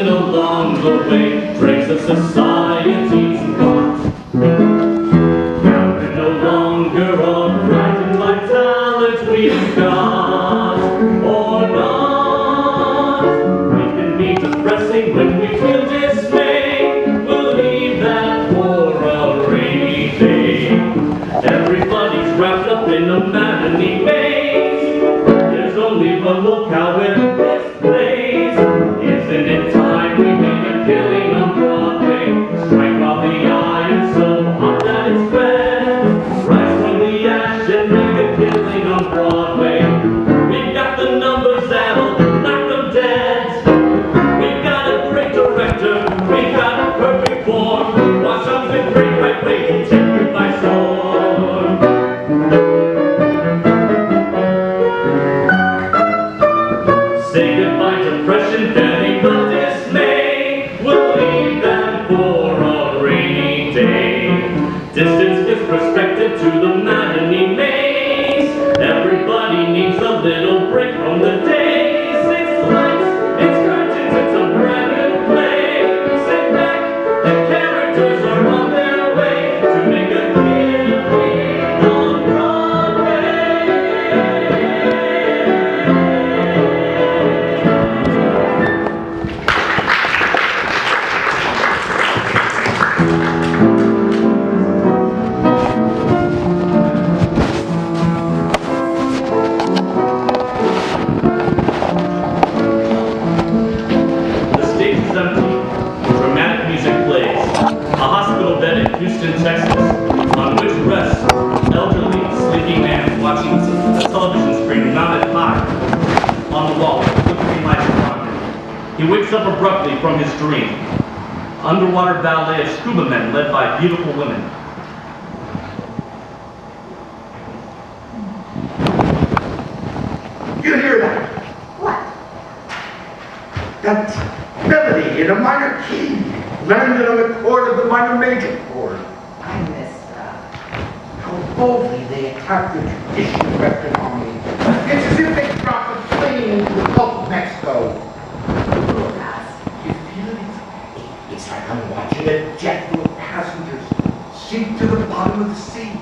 and along the way, dregs of society's lot. Now we're no longer all frightened by talent we've got, or not. We can be depressing when we feel dismay. We'll leave that for a rainy day. Everybody's wrapped up in a matinee maze. There's only one locale where this plays. Isn't it time we made a killing on Broadway? Strike while the iron's so hot that it's red. Rise from the ash and make a killing on Broadway. We've got the numbers that'll knock them dead. We've got a great director. We've got a perfect form. Watch something great right way and take you by storm. Say goodbye depression, panic, but dismay. We'll leave them for a rainy day. Distance gives perspective to the matinee maze. Everybody needs a little break from the days. It's lights, it's curtains, it's a brand new play. Sit back, the characters are on their way to make a killing on Broadway. The stage is empty. Dramatic music plays. A hospital bed in Houston, Texas, on which rests an elderly, sleeping man watching a television screen mounted high on the wall with flickering lights upon him. He wakes up abruptly from his dream. Underwater ballet of scuba men led by beautiful women. You hear that? What? That melody in a minor key, landed on the chord of the minor major chord. I missed that. How boldly they attack the tradition erected on me. It's as if they dropped a plane into the Gulf of Mexico. Little pass. You feel it? It's like I'm watching a jet full of passengers sink to the bottom of the sea.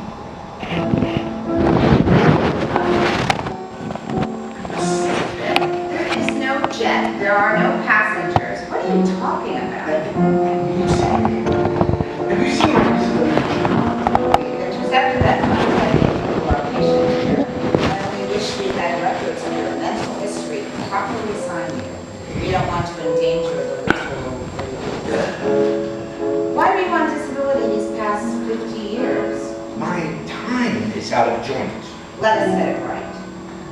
There is no jet. There are no passengers. What are you talking about? Have you seen my disability? We intercepted that money by the of our patient here. I only wish we had records of your mental history properly signed here. We don't want to endanger the literal. Why were you on disability these past 50 years? My time is out of joint. Let us set it right.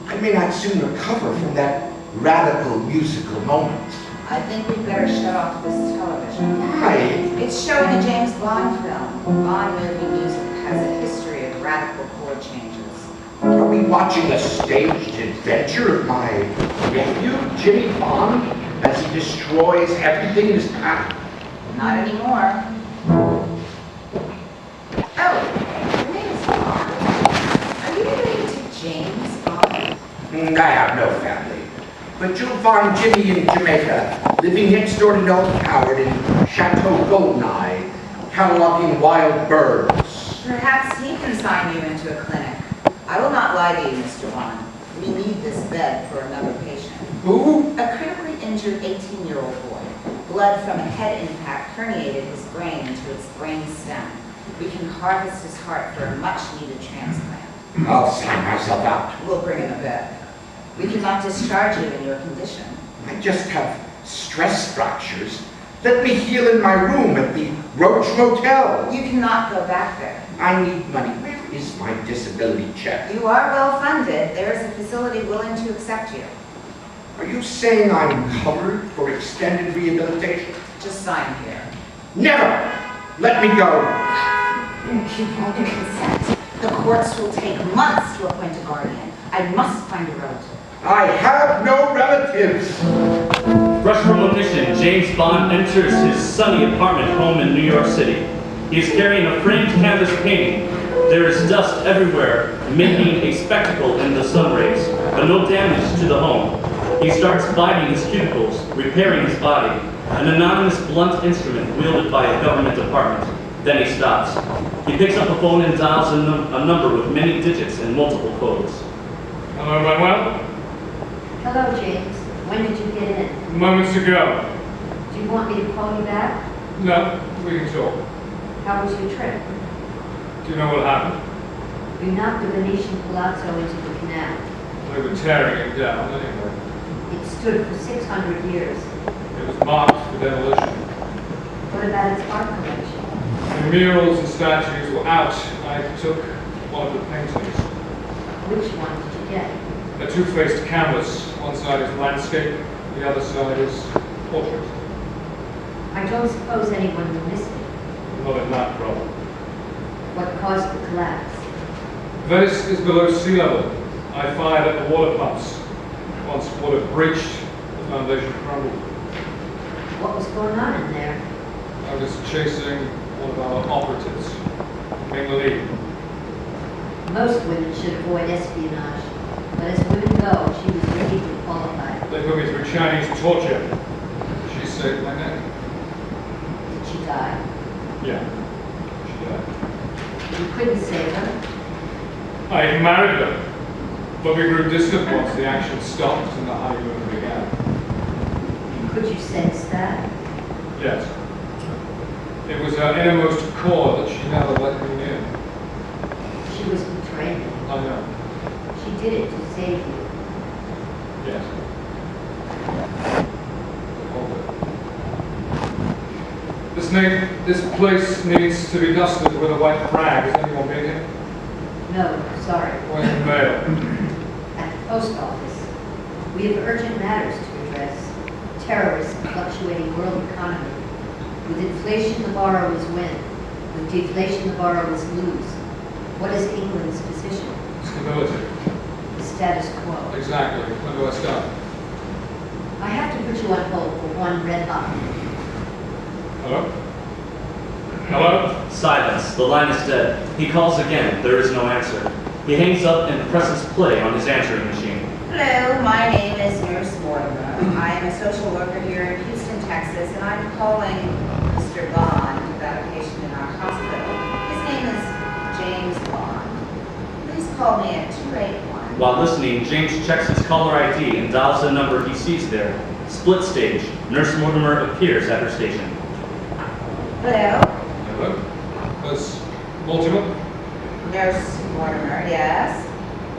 I may not soon recover from that radical musical moment. I think we'd better shut off this television. Why? It's showing a James Bond film. Bond movie music has a history of radical chord changes. Are we watching a staged adventure of my nephew, Jimmy Bond, as he destroys everything in his path? Not anymore. Oh, your name is Bond. Are you related to James Bond? I have no family, but you'll find Jimmy in Jamaica, living next door to Noel Coward in Chateau Goldeneye, cataloging wild birds. Perhaps he can sign you into a clinic. I will not lie to you, Mr. Bond. We need this bed for another patient. Who? A critically injured 18-year-old boy. Blood from a head impact herniated his brain into its brain stem. We can harvest his heart for a much-needed transplant. I'll sign myself out. We'll bring him a bed. We cannot discharge you in your condition. I just have stress fractures. Let me heal in my room at the Roach Motel. You cannot go back there. I need money. Where is my disability check? You are well funded. There is a facility willing to accept you. Are you saying I'm covered for extended rehabilitation? Just sign here. Never! Let me go. You won't consent. The courts will take months to appoint a guardian. I must find a relative. I have no relatives. Fresh from a mission, James Bond enters his sunny apartment home in New York City. He is carrying a framed canvas painting. There is dust everywhere, making a spectacle in the sun rays, but no damage to the home. He starts biting his cuticles, repairing his body. An anonymous blunt instrument wielded by a government department. Then he stops. He picks up the phone and dials a number with many digits and multiple codes. Hello, Manuel. Hello, James. When did you get in? Moments ago. Do you want me to call you back? No, we can talk. How was your trip? Do you know what happened? You knocked the Venetian palazzo into the canal. They were tearing it down anyway. It stood for 600 years. It was marked for demolition. What about its art collection? The murals and statues were out. I took one of the paintings. Which one did you get? A two-faced canvas. One side is landscape, the other side is portrait. I don't suppose anyone will miss it. Not in that problem. What caused the collapse? Venice is below sea level. I fired at the water pumps. Once water breached, the foundation crumbled. What was going on in there? I was chasing one of our operatives, Moree. Most women should avoid espionage. But as women go, she was ready to qualify. They put me through Chinese torture. She saved my neck. Did she die? Yeah, she died. You couldn't save her. I even married her. But we grew distant once the action stopped and the honeymoon began. Could you sense that? Yes. It was her innermost core that she never let me in. She was betrayed. I know. She did it to save you. Yes. This place needs to be dusted with a white rag. Has anyone been here? No, sorry. Where's the mail? At the post office. We have urgent matters to address. Terrorists, fluctuating world economy. With inflation, the borrowers win. With deflation, the borrowers lose. What is England's position? Stability. The status quo. Exactly. When do I start? I have to put you on hold for one red hot. Hello? Hello? Silence. The line is dead. He calls again. There is no answer. He hangs up and presses play on his answering machine. Hello, my name is Nurse Moree. I am a social worker here in Houston, Texas, and I'm calling Mr. Bond about a patient in our hospital. His name is James Bond. Please call me at 281. While listening, James checks his caller ID and dials the number he sees there. Split stage. Nurse Mortimer appears at her station. Hello? Hello? Miss Mortimer? Nurse Mortimer, yes?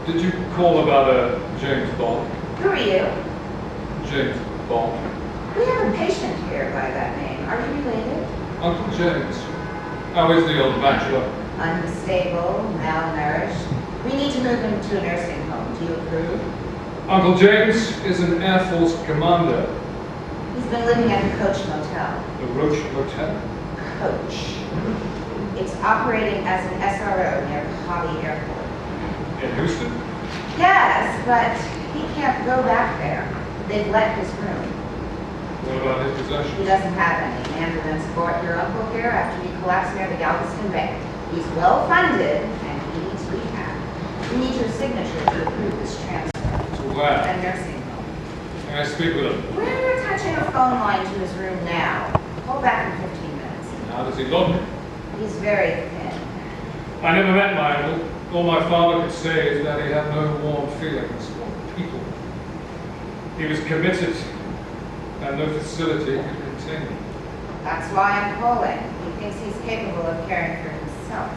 Did you call about a James Bond? Who are you? James Bond. We have a patient here by that name. Are you related? Uncle James. How is the old bachelor? Unstable, malnourished. We need to move him to a nursing home. Do you approve? Uncle James is an Air Force commander. He's been living at the Coach Motel. The Roach Hotel? Coach. It's operating as an SRO near Hobby Airport. In Houston? Yes, but he can't go back there. They've let his room. What about his He possessions? doesn't have any. Ambulance brought your uncle here after he collapsed near the Galveston Bank. He's well funded and he needs rehab. We need your signature to approve this transfer To to where? a nursing home. Can I speak with him? We're attaching a phone line to his room now. Call back in 15 minutes. How does he look? He's very thin. I never met my uncle. All my father could say is that he had no warm feelings for people. He was committed, and no facility could contain him. That's why I'm calling. He thinks he's capable of caring for himself.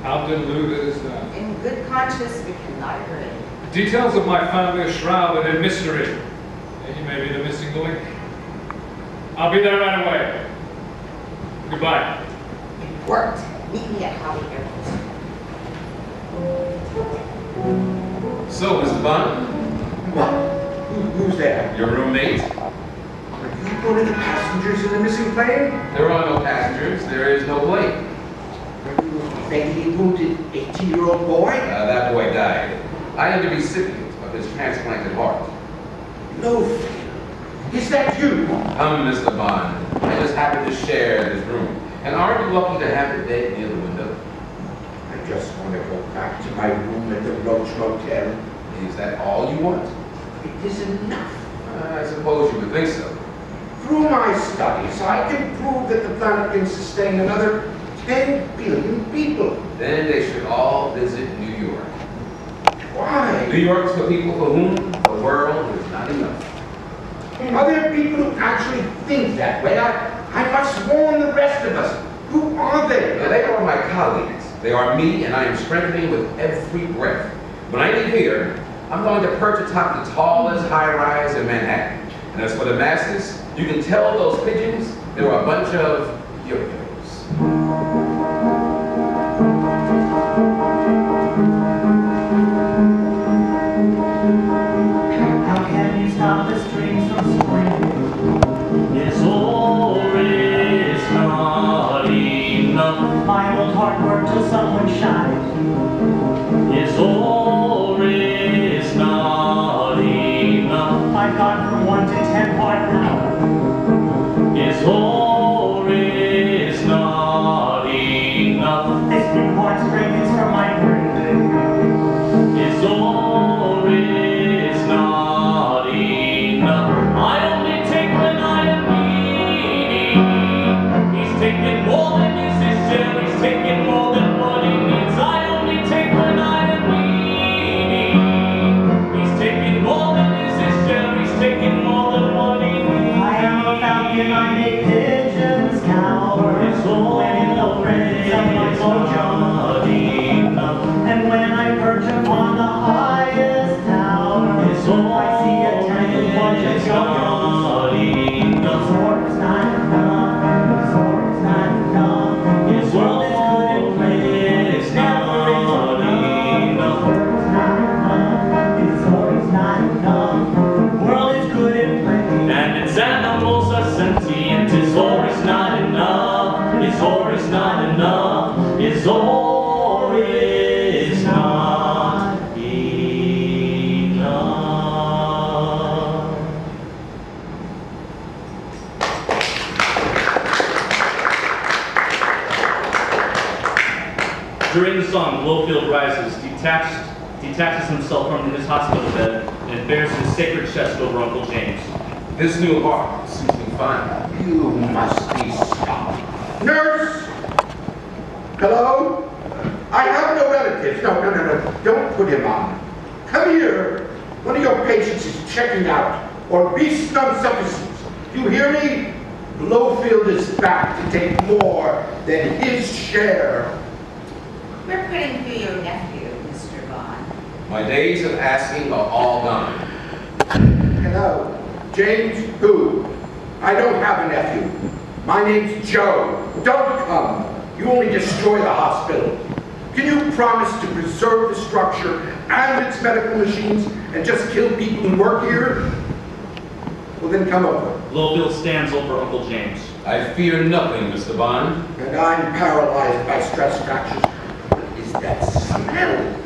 How deluded is that? In good conscience, we cannot agree. Details of my family are shrouded in mystery. He may be the missing link. I'll be there right away. Goodbye. It worked. Meet me at Hobby Airport. So, Mr. Bond, What? Who's there? your roommate? Are you one of the passengers in the missing plane? There are no passengers. There is no plane. Are you a fatally wounded 18-year-old boy? That boy died. I am the recipient of his transplanted heart. No. Is that you? Come, Mr. Bond. I just happen to share this room. And aren't you lucky to have it dead near the window? I just want to go back to my room at the Roach Motel. Is that all you want? It is enough. I suppose you would think so. Through my my studies, I can prove that the planet can sustain another 10 billion people. Then they should all visit New York. Why? New York's for people for whom the world is not enough. Are there people who actually think that way? I must warn the rest of us. Who are they? Now, they are my colleagues. They are me, and I am strengthening with every breath. When I leave here, I'm going to perch atop the tallest high-rise in Manhattan. And as for the masses, you can tell those pigeons they're a bunch of yo-yos. How can you stop the streams from spring? It's always not enough. My old heart worked till someone shot it. It's always not enough. I've gone from 1 to 10 part now. It's always not enough. This newborn spring is from my brain. It's always not enough. I only take when I am needing. He's taking more than is his share. He's taking more than what he needs. I only take when I am needing. He's taking more than is his share. He's taking more than what he needs. I am a falcon. I make pigeons cower. It's always not enough. And when I perch upon the highest tower, it's all I see a tangled bunch of yo-yos. It's always not enough. It's always not enough. This world is good and plenty. It's never enough. It's not enough. It's always not enough. The world is good and plenty, and its animals are sentient. It's always not enough. It's always not enough. It's always not enough. During the song, Blowfield rises, detaches himself from his hospital bed, and bears his sacred chest over Uncle James. This new heart suits me fine. You must be stopped. Nurse! Hello? I have no relatives. No. Don't put him on. Come here. One of your patients is checking out, or beast on sufficient. You hear me? Blowfield is back to take more than his share. We're putting through your nephew, Mr. Bond. My days of asking are all gone. Hello. James who? I don't have a nephew. My name's Joe. Don't come. You only destroy the hospital. Can you promise to preserve the structure and its medical machines and just kill people who work here? Well, then come over. Blowfield stands over Uncle James. I fear nothing, Mr. Bond. And I'm paralyzed by stress fractures. What is that smell?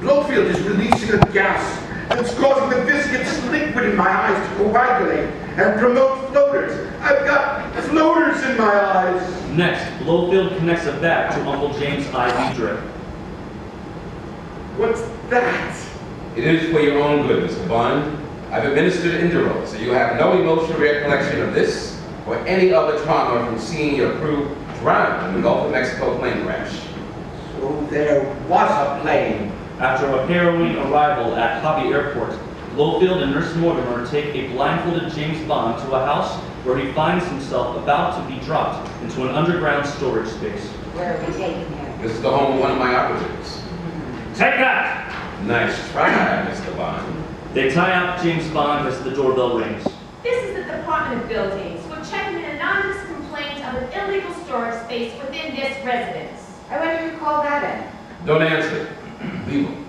Blowfield is releasing a gas that's causing the viscous liquid in my eyes to coagulate and promote floaters. I've got floaters in my eyes. Next, Blowfield connects a bat to Uncle James' IV drip. What's that? It is for your own good, Mr. Bond. I've administered Indurol, so you have no emotional recollection of this or any other trauma from seeing your crew drown in the Gulf of Mexico plane crash. So there was a plane. After a harrowing arrival at Hobby Airport, Blowfield and Nurse Mortimer take a blindfolded James Bond to a house where he finds himself about to be dropped into an underground storage space. Where are we taking him? This is the home of one of my operatives. Take that! Nice try, Mr. Bond. They tie up James Bond as the doorbell rings. This is the Department of Buildings. We're checking an anonymous complaint of an illegal storage space within this residence. I wonder who called that in. Don't answer. Leave him.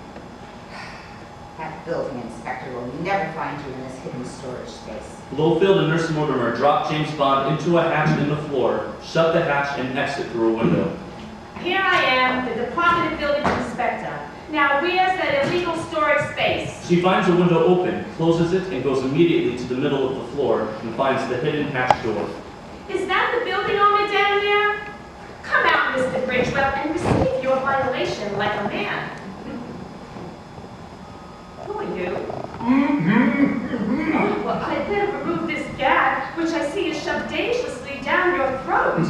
That building inspector will never find you in this hidden storage space. Blowfield and Nurse Mortimer drop James Bond into a hatch in the floor, shut the hatch, and exit through a window. Here I am, the Department of Buildings inspector. Now, where's that illegal storage space? She finds a window open, closes it, and goes immediately to the middle of the floor and finds the hidden hatch door. Is that the building owner down there? Come out, Mr. Bridgewell, and receive your violation like a man. Who are you? Oh, well, I better remove this gag, which I see is shoved shoved dangerously down your throat.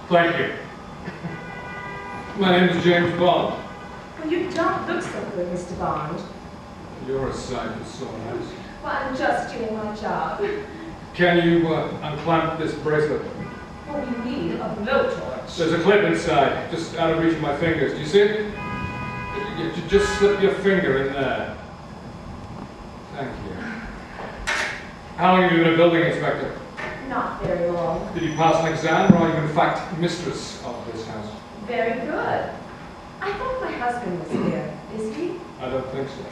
Thank you. My name is James Bond. Well, you don't look so good, Mr. Bond. You're a sight for sore eyes. Well, I'm just doing my job. Can you unclamp this bracelet? Well, we need a blowtorch. There's a clip inside, just out of reach of my fingers. Do you see it? You just slip your finger in there. Thank you. How long have you been a building inspector? Not very long. Did you pass an exam, or are you in fact mistress of this house? Very good. I thought my husband was here. Is he? I don't think so.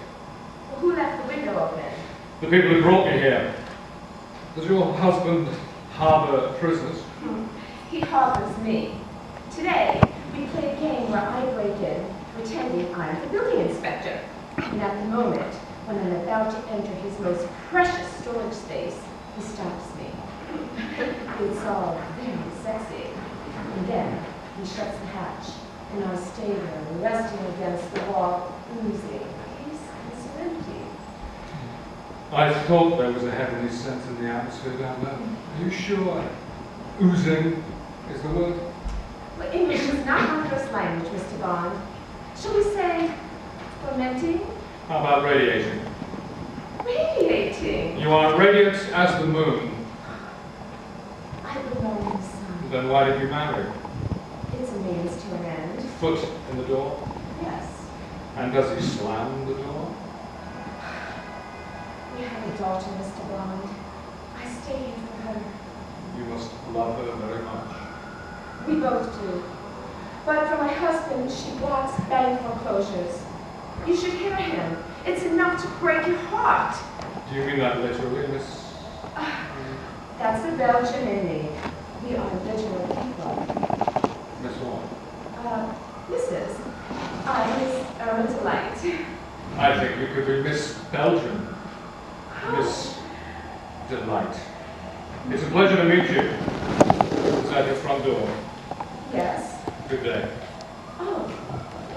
Well, who left the window open? The people who brought me here. Does your husband harbor prisoners? He harbors me. Today, we play a game where I break in, pretending I'm the building inspector. And at the moment, when I'm about to enter his most precious storage space, he stops me. It's all very sexy. And then he shuts the hatch, and I stay there, resting against the wall, oozing peace and serenity. I thought there was a heavenly sense in the atmosphere down there. Are you sure? Oozing is the word? Well, English is not my first language, Mr. Bond. Shall we say fermenting? How about radiating? Radiating. You are radiant as the moon. I belong in the sun. Then why did you marry? It's a means to an end. Foot in the door? Yes. And does he slam the door? We have a daughter, Mr. Bond. I stay here for her. You must love her very much. We both do. But for my husband, she blocks bank foreclosures. You should hear him. It's enough to break your heart. Do you mean that literally, Miss? That's the Belgian in me. We are literal people. Miss what? Mrs. Miss Irma Delight. I think you could be Miss Belgium. Miss Delight. It's a pleasure to meet you. It's at your front door. Yes. Good day. Oh,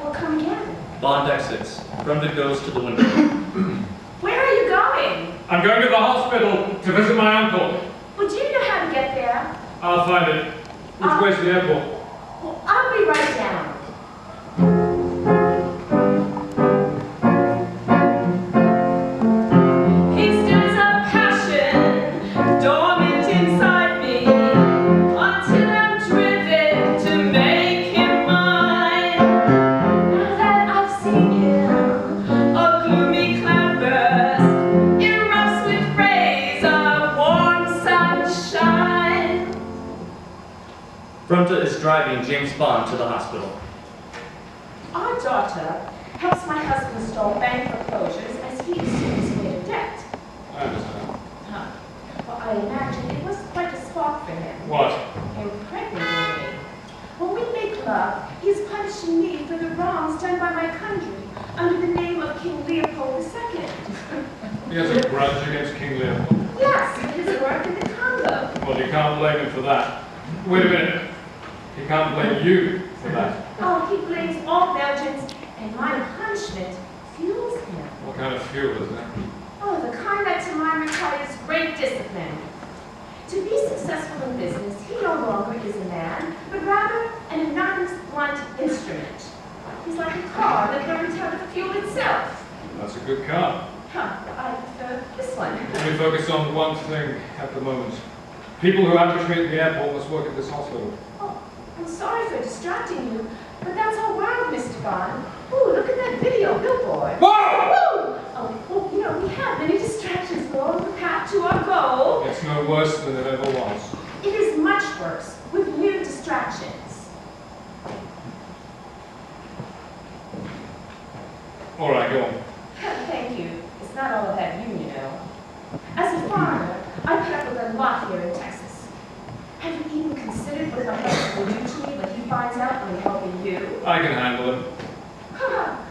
well, come again. Bond exits. Grundy goes to the window. Where are you going? I'm going to the hospital to visit my uncle. Well, do you know how to get there? I'll find it. Which way's the airport? Well, I'll be right down. He stirs up passion, dormant inside me, until I'm driven to make him mine. Now that I've seen him, a gloomy cloudburst erupts with rays of warm sunshine. Brumta is driving James Bond to the hospital. Our daughter helps my husband stall bank foreclosures as he assumes greater debt. I understand. Well, I imagine it was quite a spark for him. What? Impregnating me. When we make love, he's punishing me for the wrongs done by my country under the name of King Leopold II. He has a grudge against King Leopold. Yes, for his work in the Congo. Well, you can't blame him for that. Wait a minute. He can't blame you for that. Oh, he blames all Belgians, and my punishment fuels him. What kind of fuel is that? Oh, the kind that to mine requires great discipline. To be successful in business, he no longer is a man, but rather an anonymous blunt instrument. He's like a car that learns how to fuel itself. That's a good car. I prefer this one. Let me focus on one thing at the moment. People who ambush me at the airport must work at this hospital. Oh, I'm sorry for distracting you, but that's our world, Mr. Bond. Ooh, look at that video billboard. Whoa! Woo! Oh, well, you know, we have many distractions along the path to our goal. It's no worse than it ever was. It is much worse with new distractions. All right, go on. Thank you. It's not all about you, you know. As a farmer, I put up with a lot here in Texas. Have you even considered what my husband will do to me when he finds out I'm helping you? I can handle him.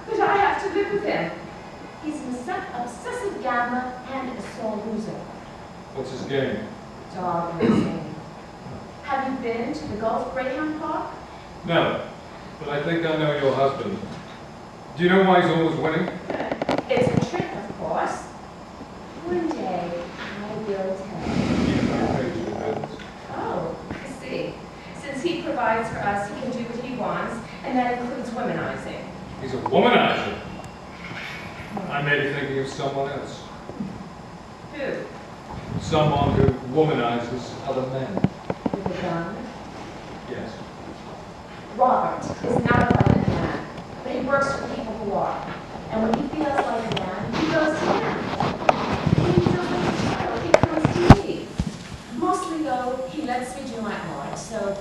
But I have to live with him. He's an obsessive gambler and a sore loser. What's his game? Dog racing. Have you been to the Gulf Greyhound Park? No, but I think I know your husband. Do you know why he's always winning? It's a trick, of course. One day, I will tell you. provides for us, he can do what he wants, and that includes womanizing. He's a womanizer. I may be thinking of someone else. Who? Someone who womanizes other men. With a gun? Yes. Robert is not a violent man, but he works for people who are. And when he feels like a man, he goes to them. When he feels like a child, he comes to me. Mostly, though, he lets me do my art, so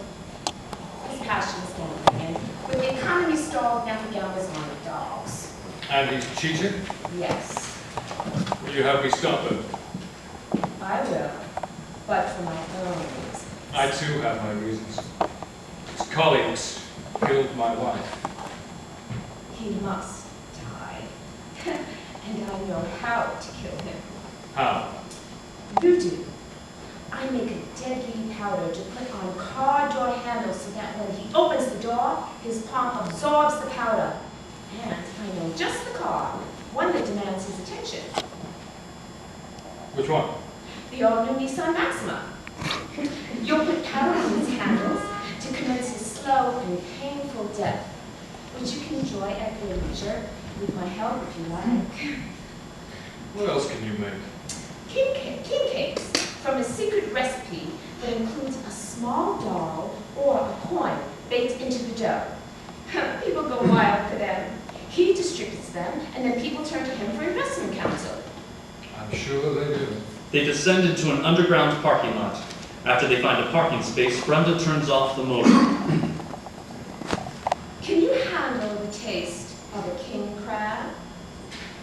his passion is gambling. And with the economy stalled, now he gambles on the dogs. And he's cheating? Yes, Will you help me stop him? I will, but for my own reasons. I too have my reasons. His colleagues killed my wife. He must die. And I know how to kill him. How? Voodoo. I make a deadly powder to put on car door handles so that when he opens the door, his palm absorbs the powder. And I know just the car, one that demands his attention. Which one? The all-new Nissan Maxima. You'll put powder on his handles to commence his slow and painful death, which you can enjoy at your leisure with my help if you like. What else can you make? King cakes from a secret recipe that includes a small doll or a coin baked into the dough. People go wild for them. He distributes them, and then people turn to him for investment counsel. I'm sure they do. They descend into an underground parking lot. After they find a parking space, Brenda turns off the motor. Can you handle the taste of a king crab?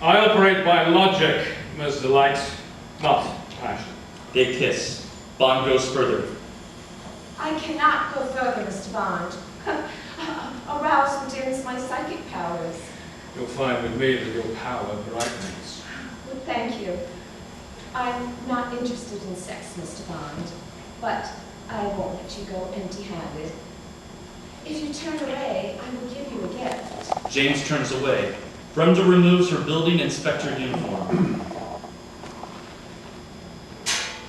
I operate by logic, Ms. Delight, not passion. They kiss. Bond goes further. I cannot go further, Mr. Bond. Arousal dims my psychic powers. You'll find with me that your power brightens. Well, thank you. I'm not interested in sex, Mr. Bond, but I won't let you go empty-handed. If you turn away, I will give you a gift. James turns away. Brenda removes her building inspector uniform.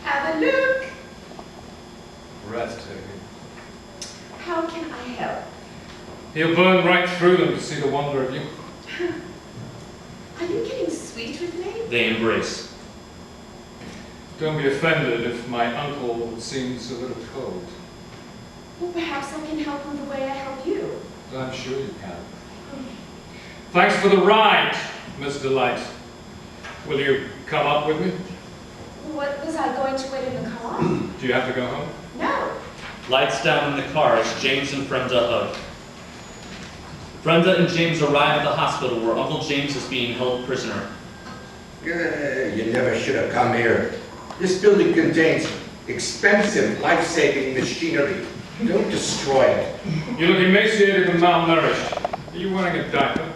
Have a look. Breathtaking. How can I help? He'll burn right through them to see the wonder of you. Are you getting sweet with me? They embrace. Don't be offended if my uncle seems a little cold. Well, perhaps I can help him the way I help you. I'm sure you can. Thanks for the ride, Miss Delight. Will you come up with me? What, was I going to wait in the car? Do you have to go home? No. Lights down in the car as James and Brenda hug. Brenda and James arrive at the hospital where Uncle James is being held prisoner. You never should have come here. This building contains expensive, life-saving machinery. Don't destroy it. You look emaciated and malnourished. Are you wearing a diaper?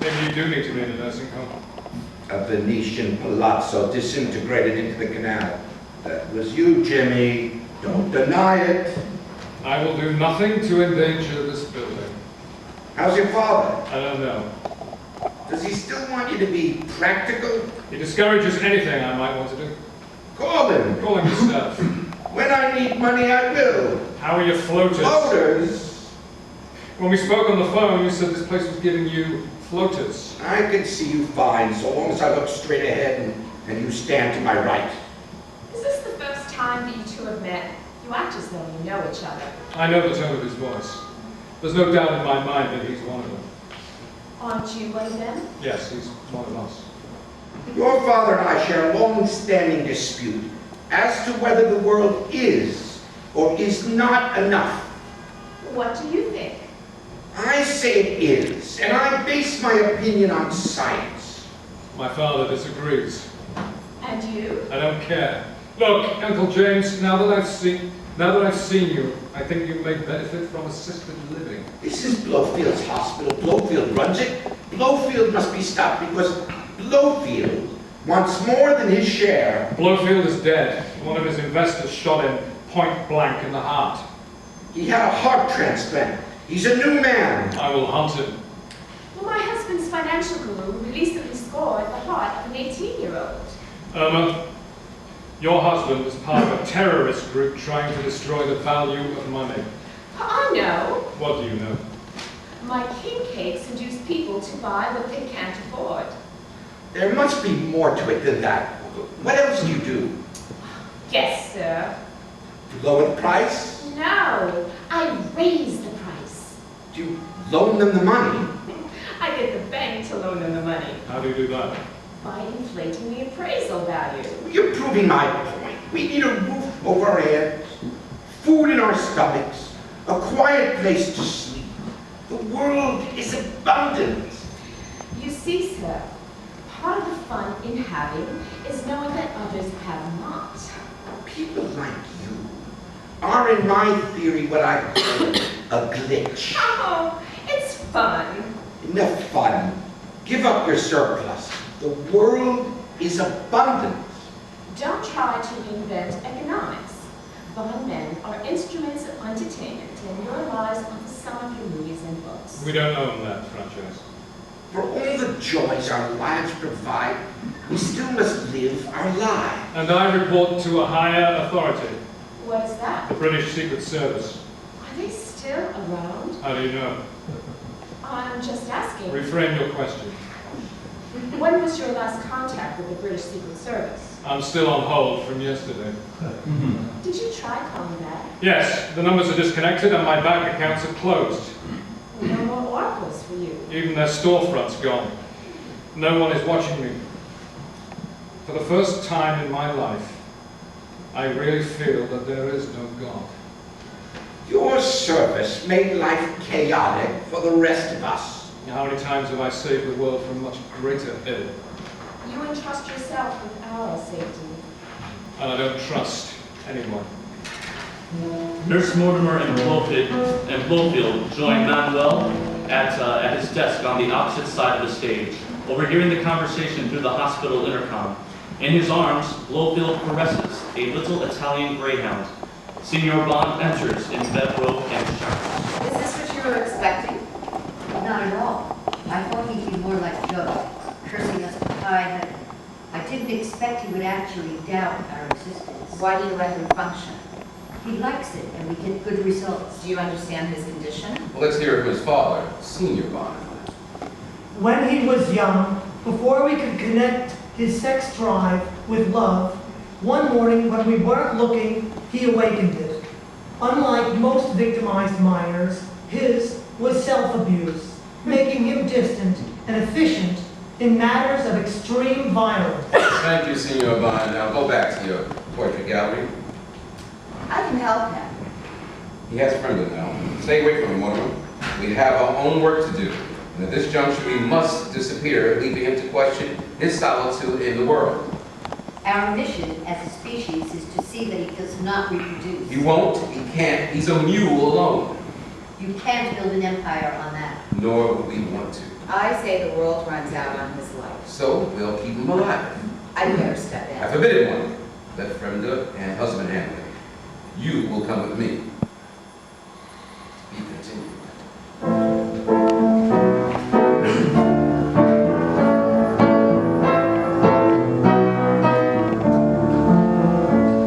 Maybe you do need to be in a nursing home. A Venetian palazzo disintegrated into the canal. That was you, Jimmy. Don't deny it. I will do nothing to endanger this building. How's your father? I don't know. Does he still want you to be practical? He discourages anything I might want to do. Call him. Call him yourself. When I need money, I will. How are your floaters? Floaters? When we spoke on the phone, you said this place was giving you floaters. I can see you fine, so long as I look straight ahead and you stand to my right. Is this the first time that you two have met? You act as though you know each other. I know the tone of his voice. There's no doubt in my mind that he's one of them. Aren't you one of them? Yes, he's one of us. Your father and I share a long-standing dispute as to whether the world is or is not enough. What do you think? I say it is, and I base my opinion on science. My father disagrees. And you? I don't care. Look, Uncle James, now that I've seen you, I think you may benefit from assisted living. This is Blowfield's hospital. Blowfield runs it. Blowfield must be stopped because Blowfield wants more than his share. Blowfield is dead. One of his investors shot him point blank in the heart. He had a heart transplant. He's a new man. I will hunt him. Well, my husband's financial guru recently scored the heart of an 18-year-old. Irma, your husband is part of a terrorist group trying to destroy the value of money. I know. What do you know? My king cakes induce people to buy what they can't afford. There must be more to it than that. What else do you do? Yes, sir. You lower the price? No, I raise the price. Do you loan them the money? I get the bank to loan them the money How do you do that? by inflating the appraisal value. You're proving my point. We need a roof over our heads, food in our stomachs, a quiet place to sleep. The world is abundant. You see, sir, part of the fun in having is knowing that others have not. People like you are, in my theory, what I call a glitch. Oh, it's fun. Enough fun. Give up your surplus. The world is abundant. Don't try to invent economics. Bondmen are instruments of entertainment, and your lives are the sum of your movies and books. We don't own that franchise. For all the joys our lives provide, we still must live our lives. And I report to a higher authority, What is that? the British Secret Service. Are they still around? How do you know? I'm just asking. Reframe your question. When was your last contact with the British Secret Service? I'm still on hold from yesterday. Did you try calling back? Yes, the numbers are disconnected and my bank accounts are closed. No more oracles for you. Even their storefront's gone. No one is watching me. For the first time in my life, I really feel that there is no God. Your service made life chaotic for the rest of us. How many times have I saved the world from much greater ill? You entrust yourself with our safety. And I don't trust anyone. Nurse Mortimer and Blowfield join Manuel at his desk on the opposite side of the stage, overhearing the conversation through the hospital intercom. In his arms, Blowfield caresses a little Italian greyhound. Signor Bond enters in bedrobe and shirts. Is this what you were expecting? Not at all. I thought he'd be more like Joe, cursing us to high heaven. I didn't expect he would actually doubt our existence. Why do you let him function? He likes it, and we get good results. Do you understand his condition? Well, let's hear it from his father, Senior Bond. When he was young, before we could connect his sex drive with love, one morning when we weren't looking, he awakened it. Unlike most victimized minors, his was self-abuse, making him distant and efficient in matters of extreme violence. Thank you, Senor Bond. Now go back to your portrait gallery. I can help him. He has a friend now. Stay away from him, Mortimer. We have our own work to do. And at this juncture, we must disappear, leaving him to question his solitude in the world. Our mission as a species is to see that he does not reproduce. He won't, he can't. He's a mule alone. You can't build an empire on that. Nor would we want to. I say the world runs out on his life. So we'll keep him alive. I'd better step in. I forbid it one. Let Fremda and husband handle it. You will come with me. Be continued.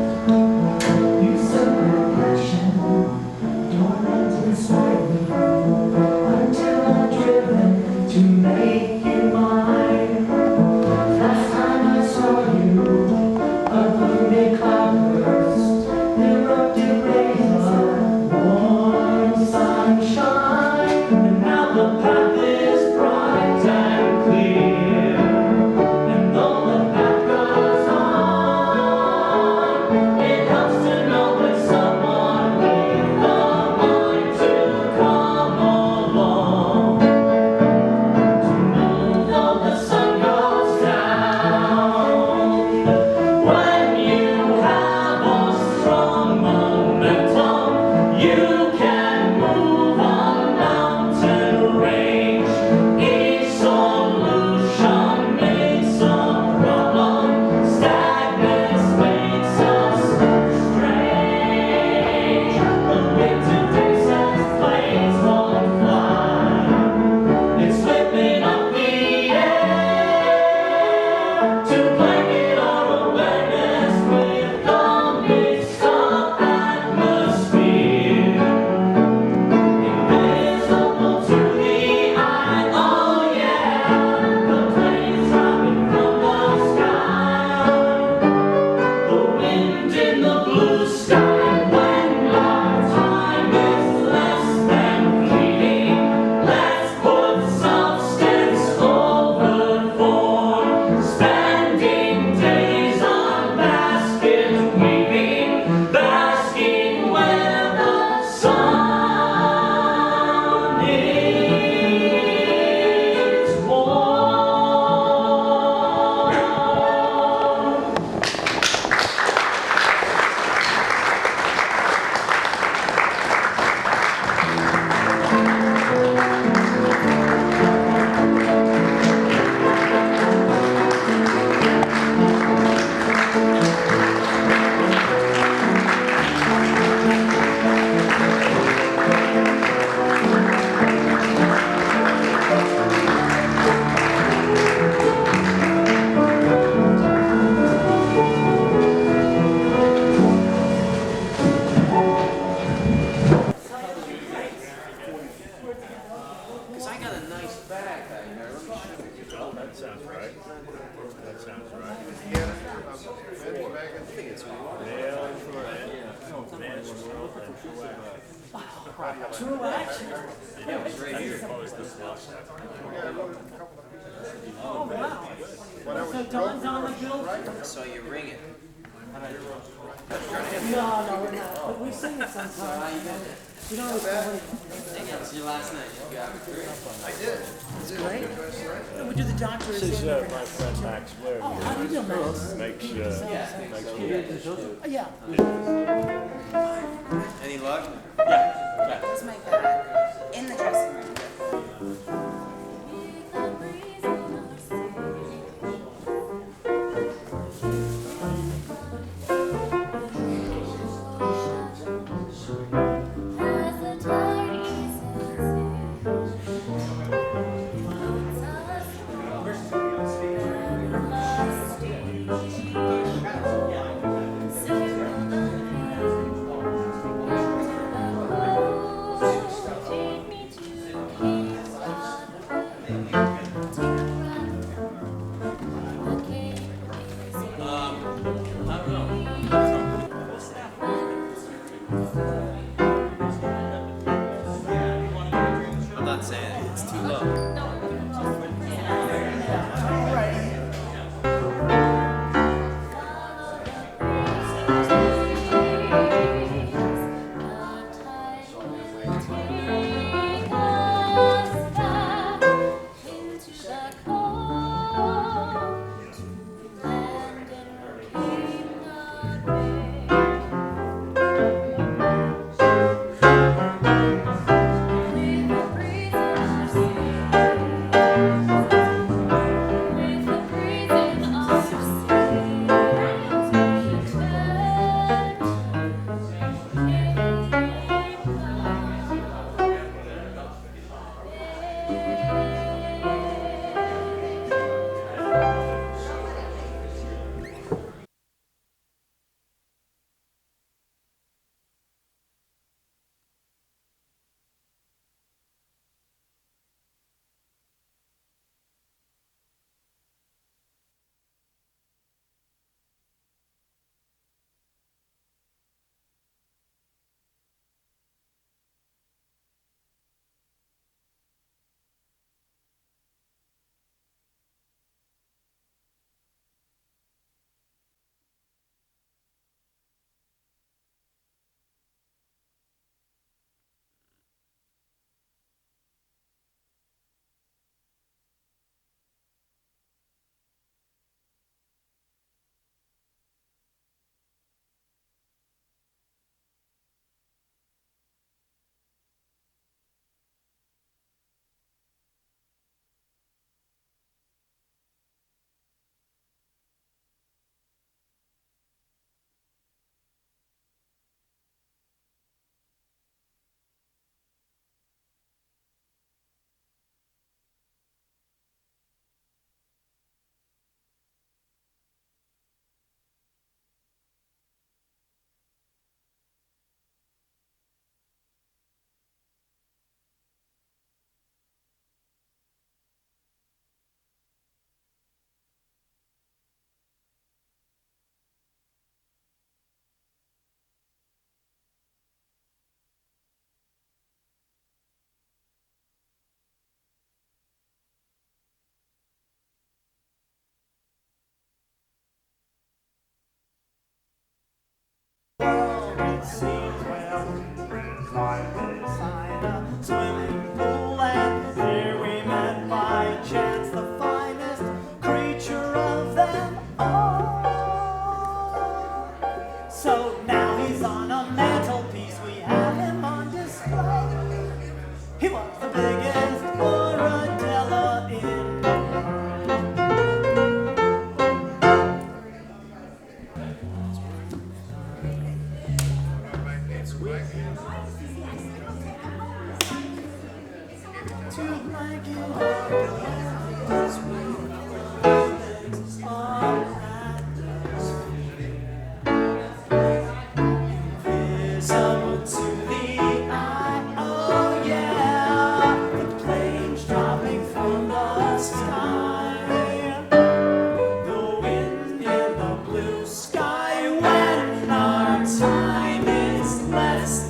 You set your passion, dormant inside me, until I'm driven to make it mine. Last time I saw you, a gloomy cloudburst erupted rays of True action. Oh, wow. So Don's on the bill? I saw you ring it. No, we're not. But we sing it sometimes. We don't always play. It's your last night. You got it great. I did. It's great. We do the doctor. This is my friend Max Ware. Oh, how do you do, Max? Makes Yeah. Any luck? Here's my bag in the dressing room. I'm not saying it. It's too low. Swimming pool, and here we met by chance the finest creature of them all. So now he's on a mantelpiece, we have him on display. He was the biggest Moradella in the two blanket legs on invisible to the eye. Oh yeah, the planes dropping from the sky, the wind in the blue sky when our time is less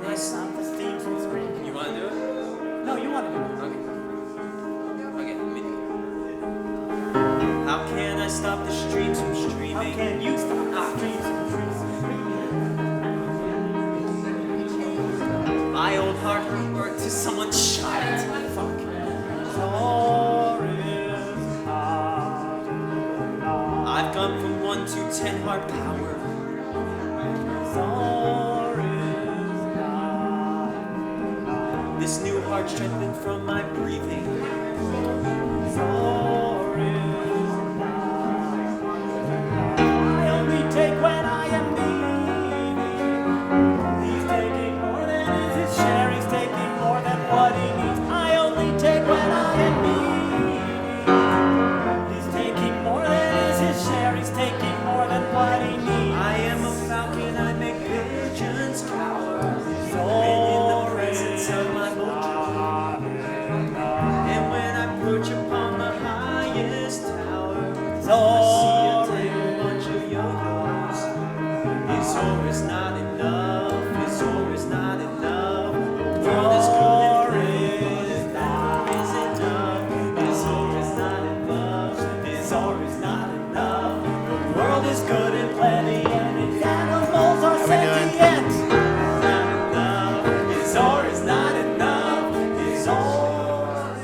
I stop the steam from screaming. You want to do it? No, you want to do it. Okay, me. How can I stop the streams from streaming? How can you stop the streams from streaming? My old heart will work to someone shite. Fuck. I've gone from 1 to 10 heart power. This new heart strengthened from my breathing. I only take when I am needy. He's taking more than is his share. He's taking more than what he needs. I only take when I am needy. He's taking more than is his share. He's taking more than what he needs. I am a falcon, I make pigeons cower. So When in the presence of my mojo. And when I perch upon the highest tower, I see a tangled bunch of yo-yos. His ore is not enough, his ore is not enough. The world is good and plenty, that is enough. His ore is not enough, his ore is not enough. the world is good and plenty, and its animals are sentient. Not enough, His ore is not enough. His ore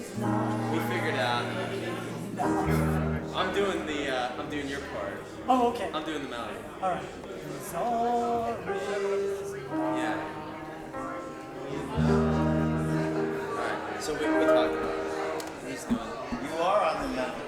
is not. we figured out. I'm doing your part. Oh, okay. I'm doing the melody. All right. His ore is not. Yeah. Alright, so we talked about it. He's doing it. You are on the mountain.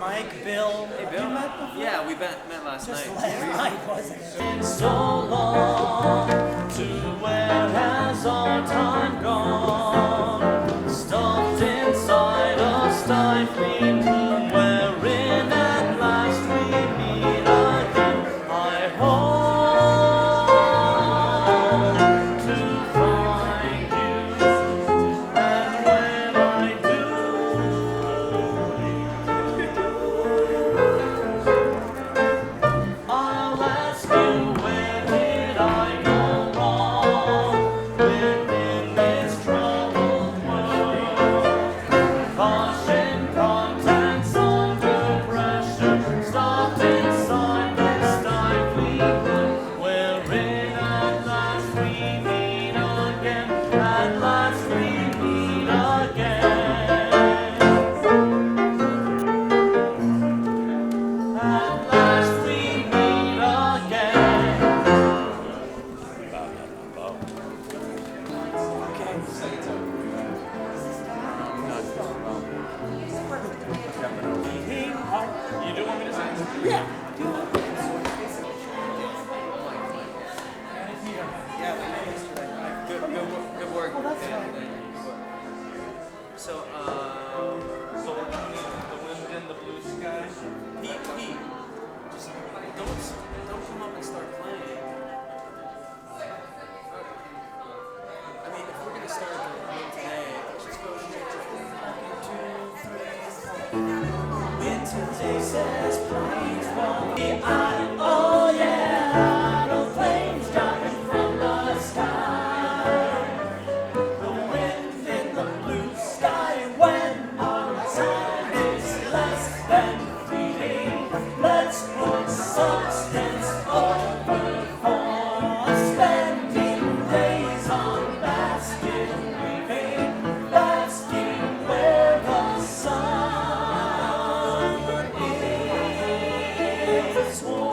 Mike, Bill. Hey, have Bill. you met before? Yeah, we met last Just night. last night, wasn't it? Been so long, to where has our time gone? Stuffed inside a stifling room, wherein at last we meet again. I hope to find you, and when I do, I'll ask you, where did I go wrong within this troubled world? Caution, contents under pressure, stopped inside this stifling room, wherein at last we meet again, at last we meet again. At last we meet again. You do want me to sing? Yeah. Good work. Oh, that's Yeah, right. good work. So, So we're doing the wind in the blue sky. Pete, just don't come up and start playing. I mean, if we're gonna start the room today, let's just go straight to 1, 2, 3, 4. Winter day says planes won't be on. Oh yeah, no planes dropping from the sky. The wind in the blue sky when our time is less than fleeting. Let's put substance over form, spending days on basket weaving, basking where the sun is warm.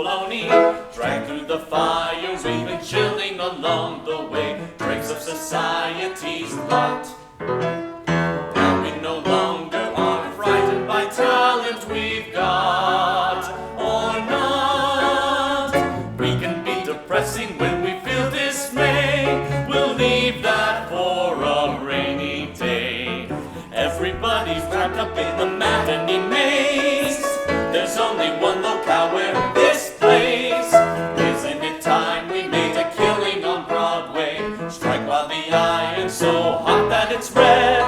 bologna. Dragged through the fires, we've been chilling along the way. Dregs of society's lot. Now we no longer are frightened by talent we've got or not. We can be depressing when we feel dismay. We'll leave that for a rainy day. Everybody's wrapped up in the matinee maze. There's only one locale where this plays. Isn't it time we made a killing on Broadway? Strike while the iron's so hot that it's red.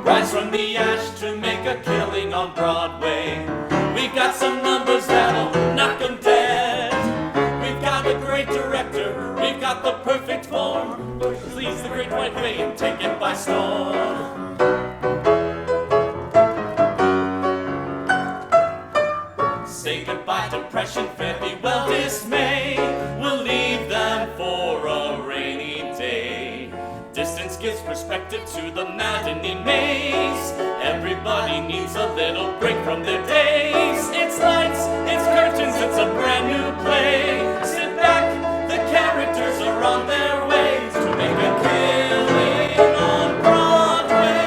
Rise from the ash to make a killing on Broadway. We've got some numbers that'll knock 'em dead. We've got a great director, we've got the perfect form. Please the great white way and take it by storm. Say goodbye depression, fare thee well dismay. We'll leave them for a rainy day. Distance gives perspective to the matinee maze. Everybody needs a little break from their days. It's lights, it's curtains, it's a brand new play. Sit back, the characters are on their way to make a killing on Broadway.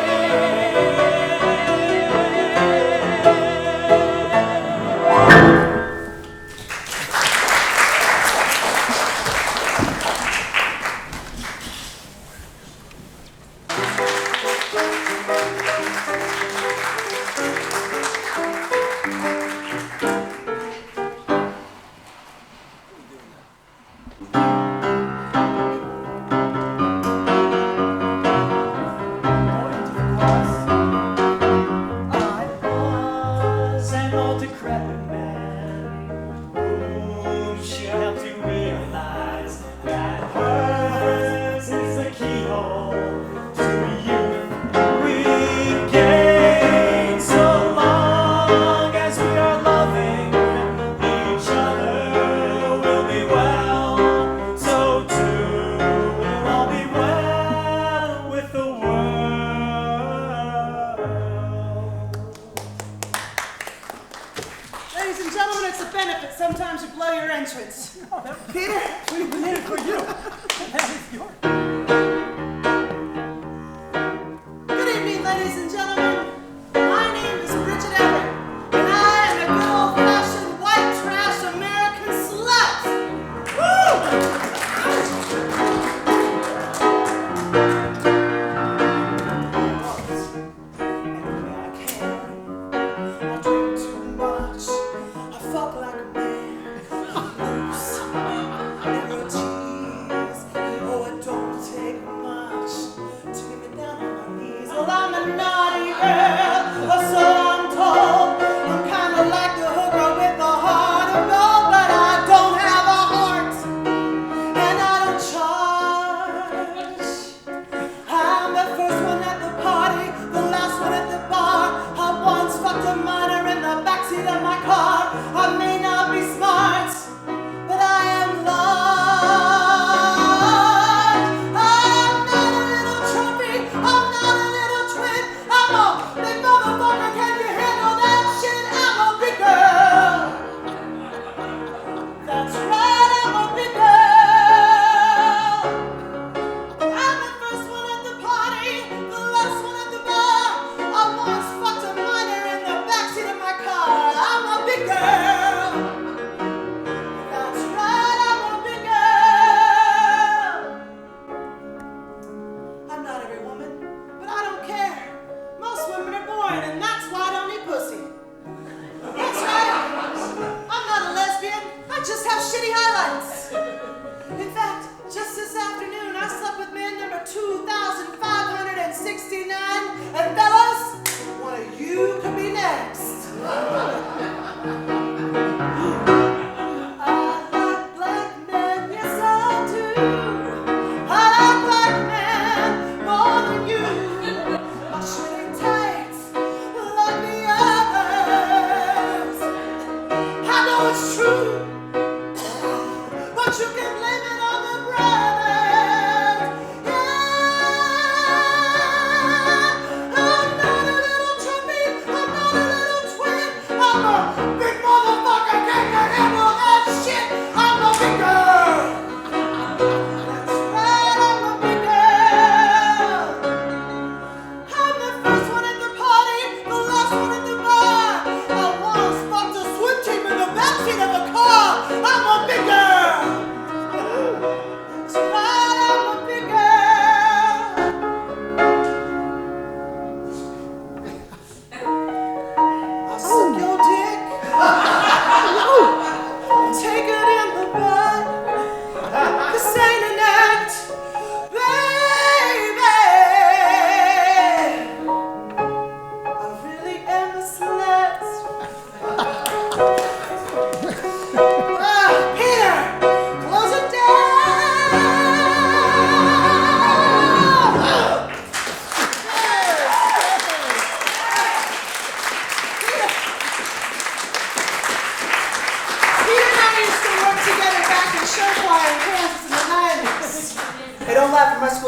But you can blame it on the brothers. Yeah.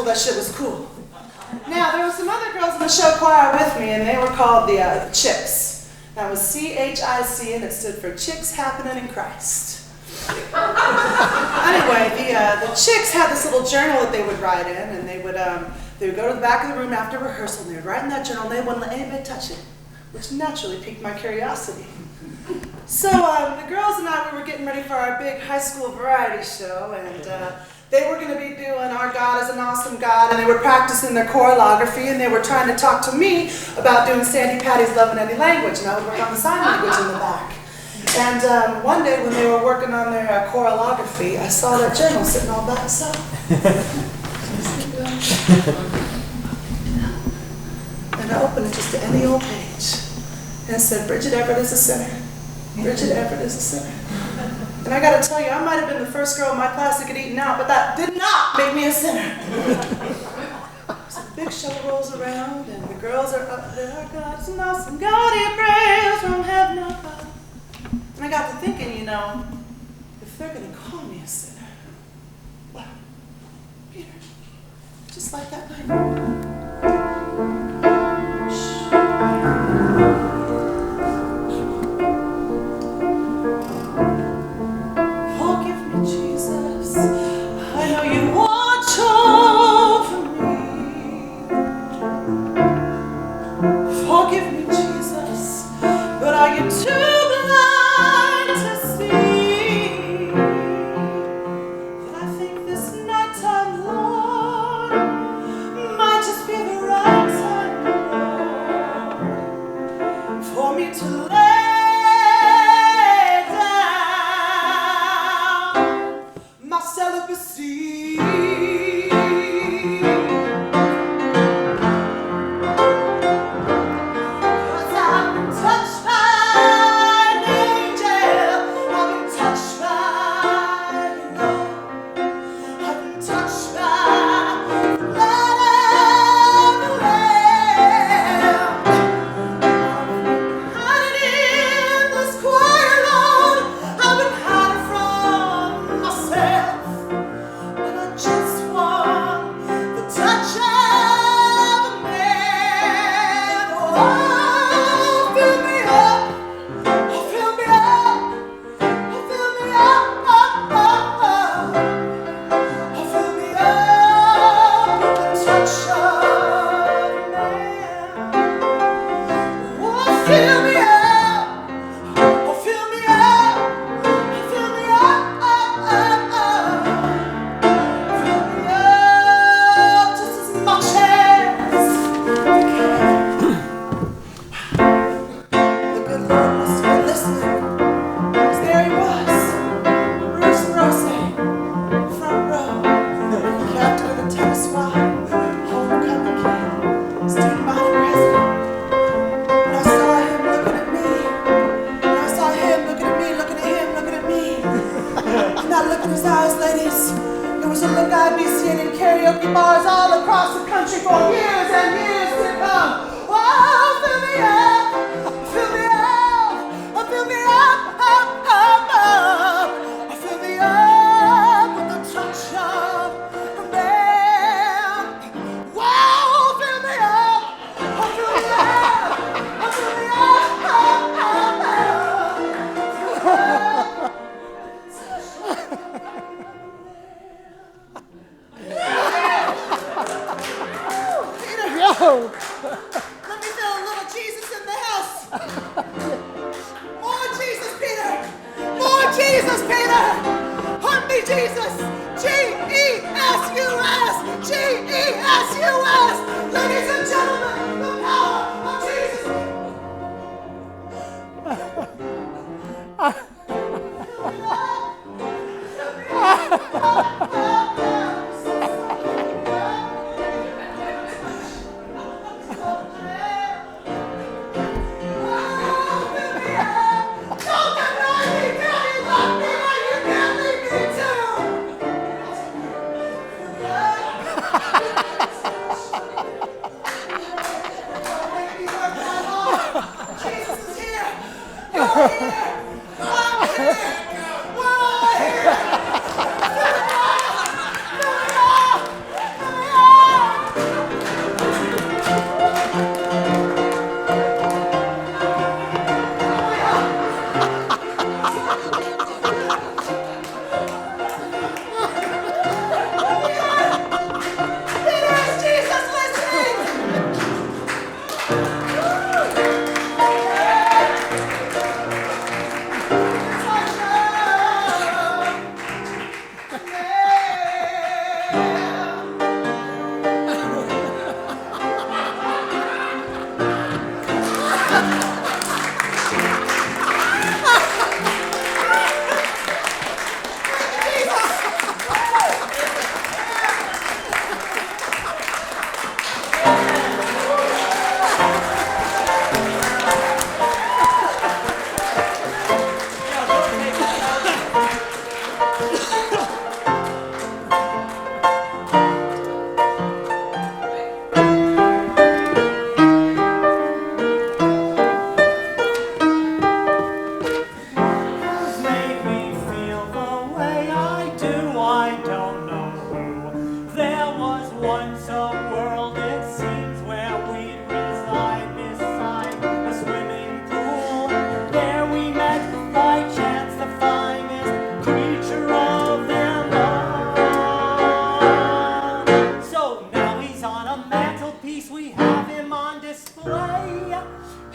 that shit was cool. Now, there were some other girls in the show choir with me, and they were called the Chicks. That was CHIC, and it stood for Chicks Happening in Christ. Anyway, the Chicks had this little journal that they would write in, and they would go to the back of the room after rehearsal, and they would write in that journal, and they wouldn't let anybody touch it, which naturally piqued my curiosity. So the girls and I, we were getting ready for our big high school variety show, and they were going to be doing Our God is an Awesome God, and they were practicing their choreography, and they were trying to talk to me about doing Sandy Patty's Love in Any Language, and I would work on the sign language in the back. And one day when they were working on their choreography, I saw that journal sitting all by itself. And I opened it just to any old page, and it said, Bridget Everett is a sinner. Bridget Everett is a sinner. And I gotta tell you, I might have been the first girl in my class to get eaten out, but that did not make me a sinner. So the big show rolls around, and the girls are up there. Our God is an awesome God, He prays from heaven above. And I got to thinking, you know, if they're gonna call me a sinner, well, Peter, just like that night.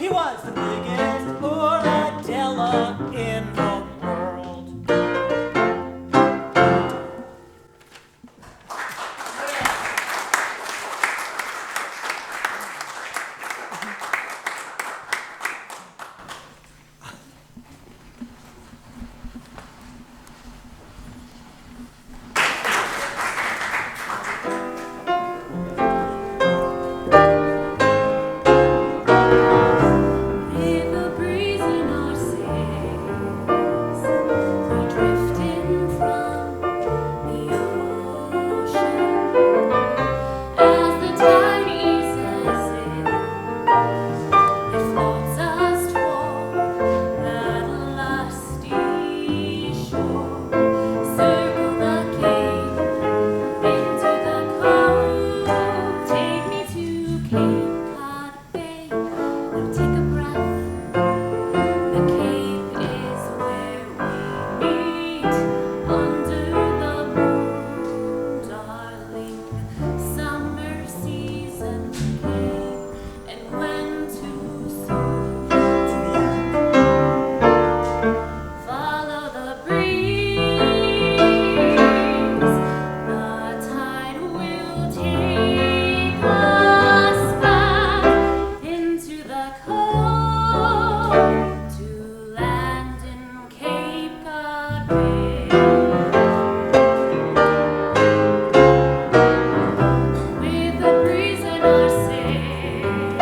He was the biggest Uradilla in the world. With a breeze in our sails, we drifting from the ocean. As the tide eases in, it floats us toward that lusty shore. Circle the cape into the cove. Take me to Cape Cod Bay. Now take a breath. The Cape is where we meet under the moon, darling. Summer season came and went too soon. Follow the breeze. The tide will take us back into the cove to land in Cape Cod Bay. With the breeze in our sails,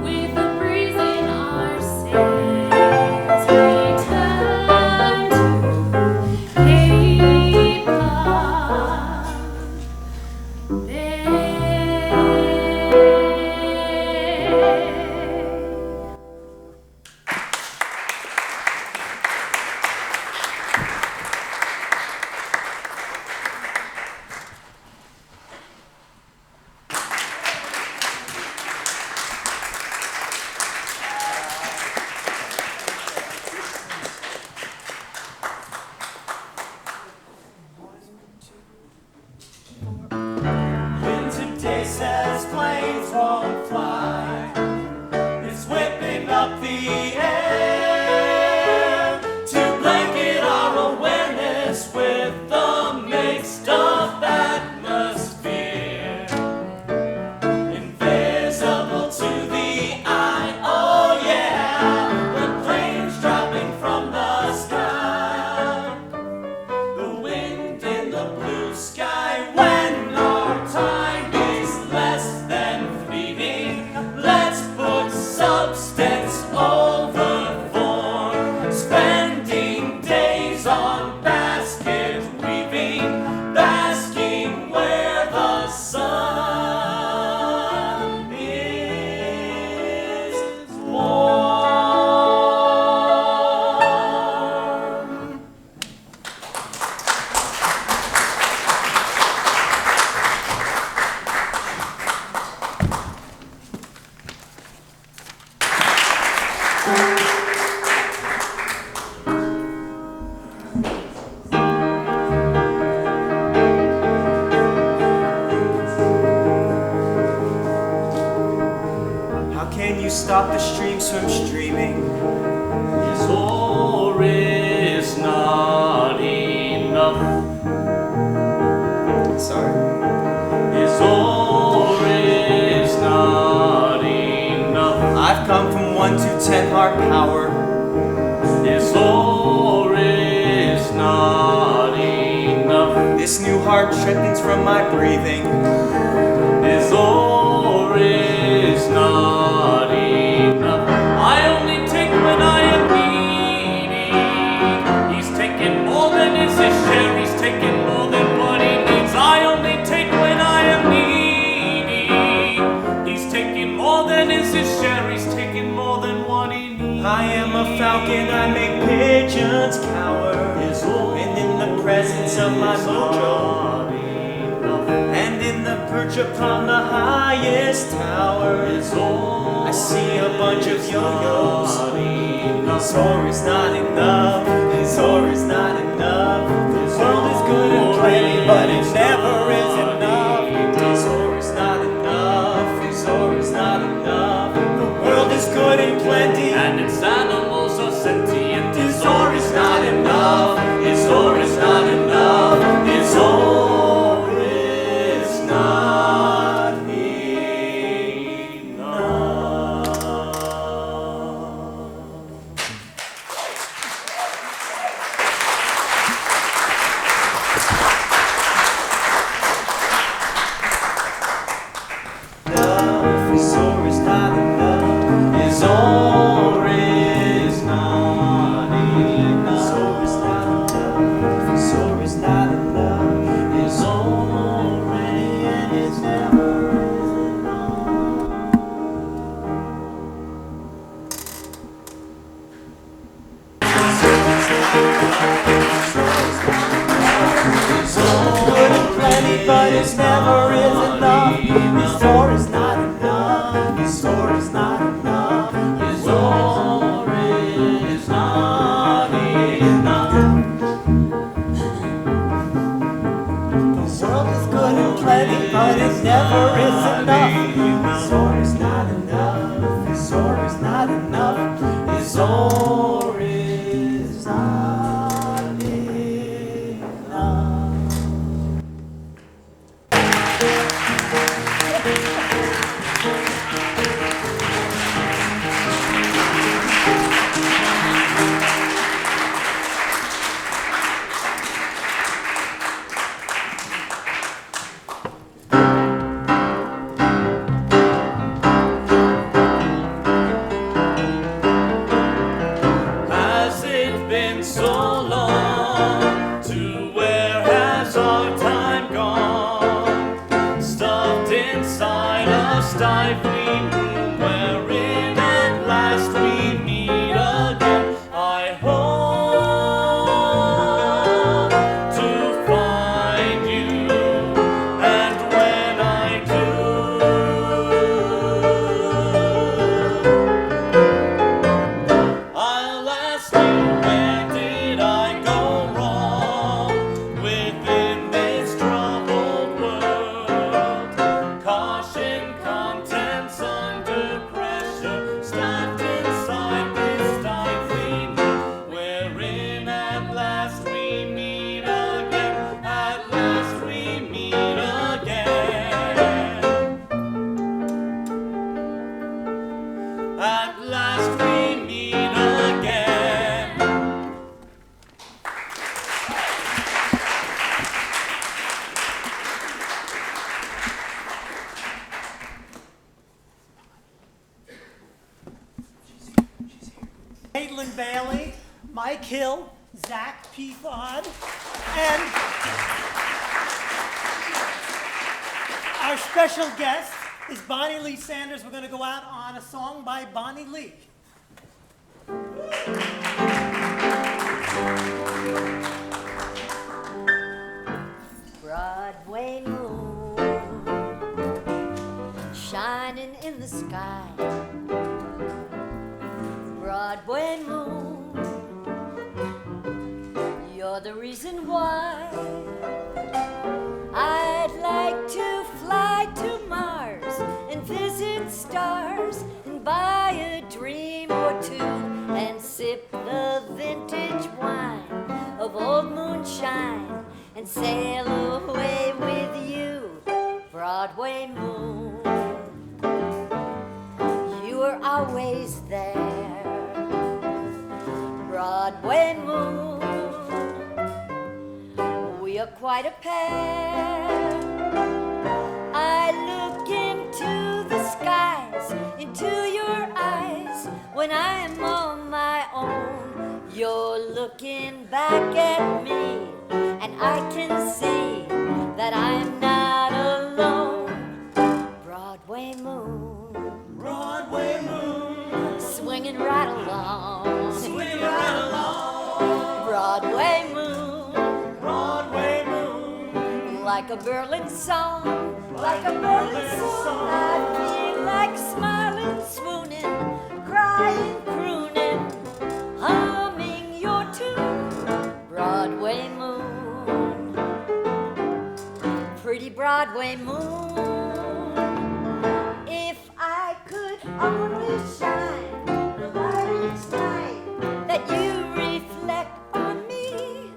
with the breeze in our sails, we turn to Cape Cod Bay. Wind today says planes won't fly. It's whipping up the air to blanket our awareness with the mixed up atmosphere. Invisible to the eye, oh yeah, the planes dropping from the sky. The wind in the blue sky when our time is less than fleeting. Let's put substance over form, spending days on basket weaving, basking where the sun is warm. How can you stop the streams from streaming? Is or is not enough? Sorry. Is or is not enough? I've come from 1 to 10 heart power. Is or is not enough? This new heart strengthens from my breathing. Is or is not enough? I only take when I am needy. He's taking more than is his share. He's taking more than what he needs. I only take when I am needy. He's taking more than is his share. He's taking more than what he needs. I am a falcon, I make pigeons cower. And in the presence of my mojo, and in the perch upon the highest tower, I see a bunch of yo-yos. His or is not enough, his or is not enough. This world is good and plenty, but it never is enough. His or is not enough, his or is not enough. His or is not enough. His or is not enough. The world is good and plenty, but it never is enough. His or is not enough. His or is not enough. His or is not enough. Has it been so long? To where has our time gone? Stuffed inside a stifling room wherein at last we meet again. I hope to find you, and when I do, I'll ask you, where did I go wrong within this troubled world? Caution, contents under pressure, stuffed inside this stifling room, wherein at last we meet again. At last we meet again. At last we meet again. Caitlin Bailey, Mike Hill, Zach Peathod, and our special guest is Bonnie Lee Sanders. We're going to go out on a song by Bonnie Lee. Broadway moon shining in the sky. Broadway moon, you're the reason why I'd like to fly to Mars and visit stars and buy a dream or two and sip the vintage wine of old moonshine and sail away with you, Broadway moon. You were always there, Broadway moon. We are quite a pair. I look into the skies, into your eyes when I'm on my own. You're looking back at me, and I can see that I'm not alone. Broadway moon, Broadway moon, swinging right along, swinging right along. Broadway moon, Broadway moon, like a Berlin song, like a Berlin song. I feel like smiling, swooning, crying, crooning, humming your tune, Broadway moon, pretty Broadway moon. If I could only shine the light each night that you reflect on me,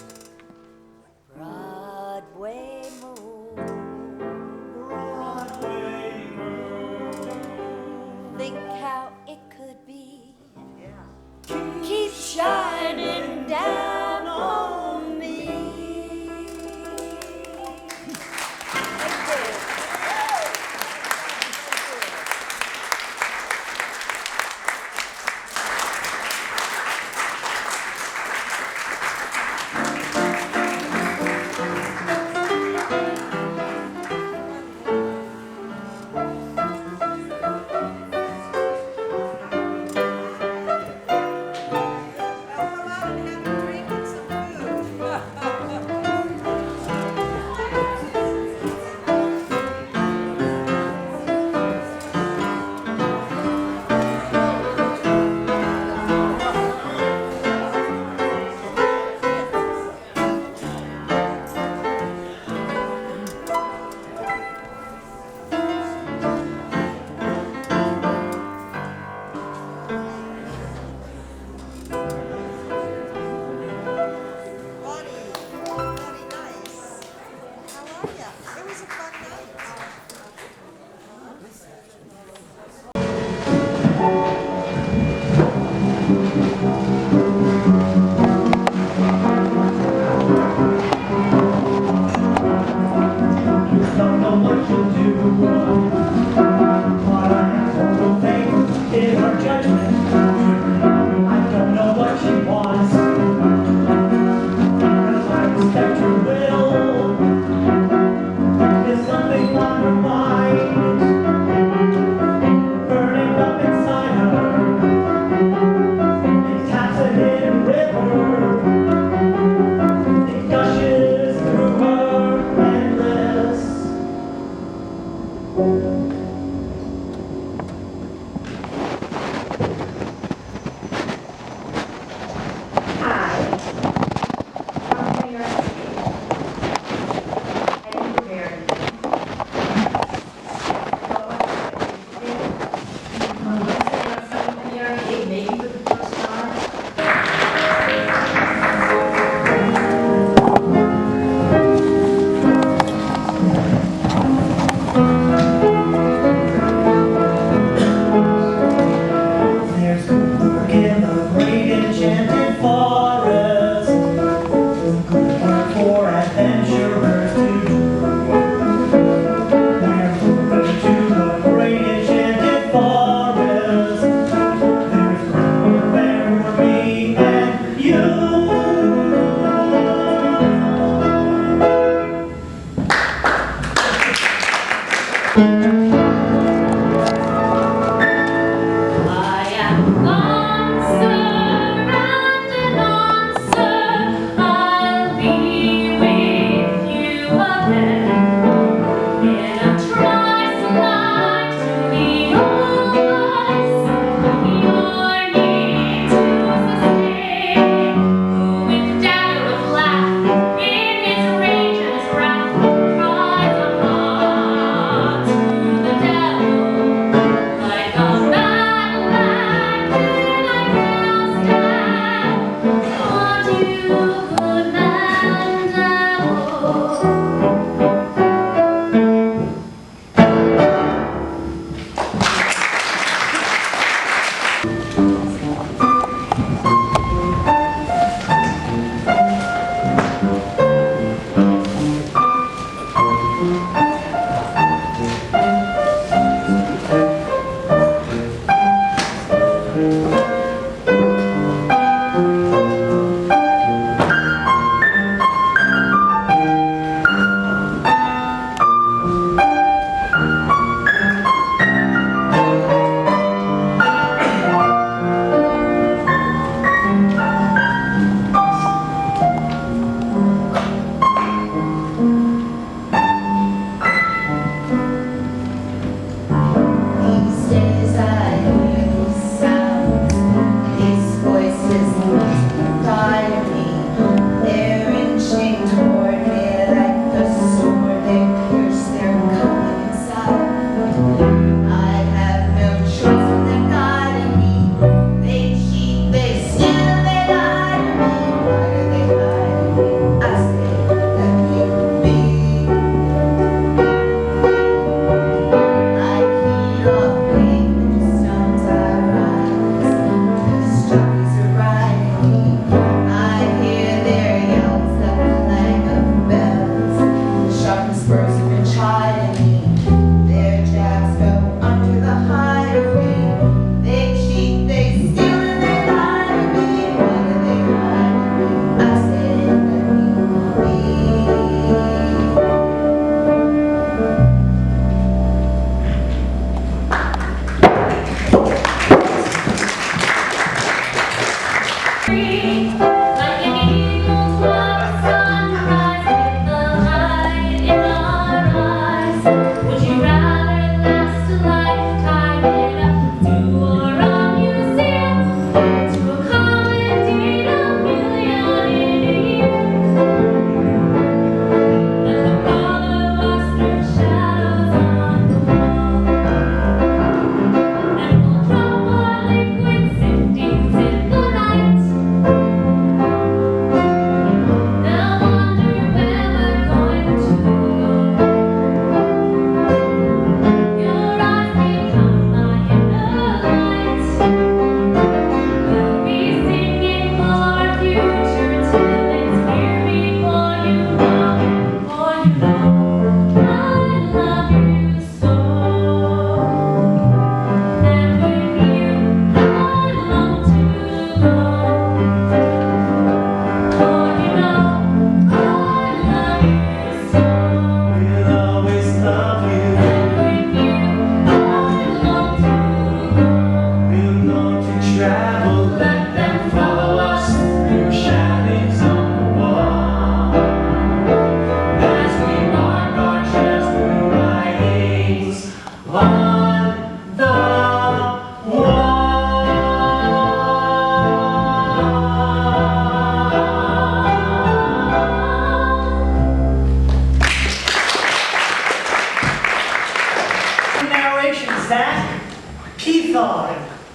Broadway moon, Broadway moon. think how it could be. Keep shining down on me. Thank you.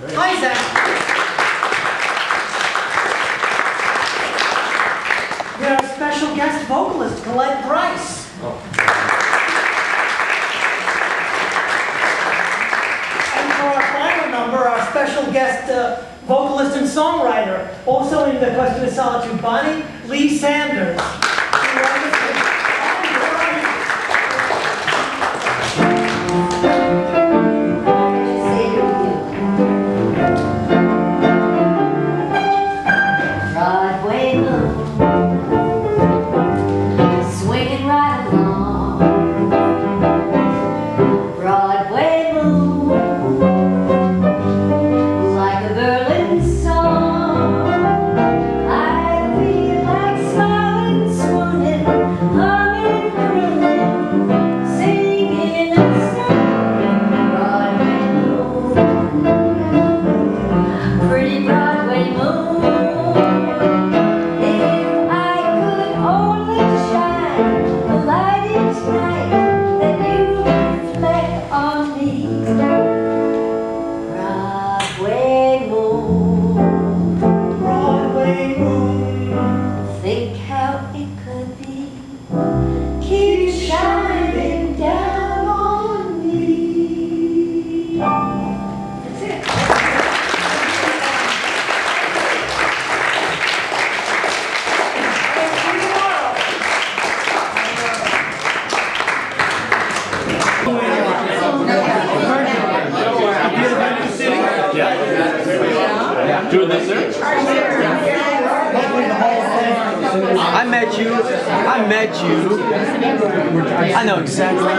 Hi, Zach. We have a special guest vocalist, Colette Bryce. And for our final number, our special guest vocalist and songwriter, also in the Question of Solitude, Bonnie Lee Sanders. I know exactly what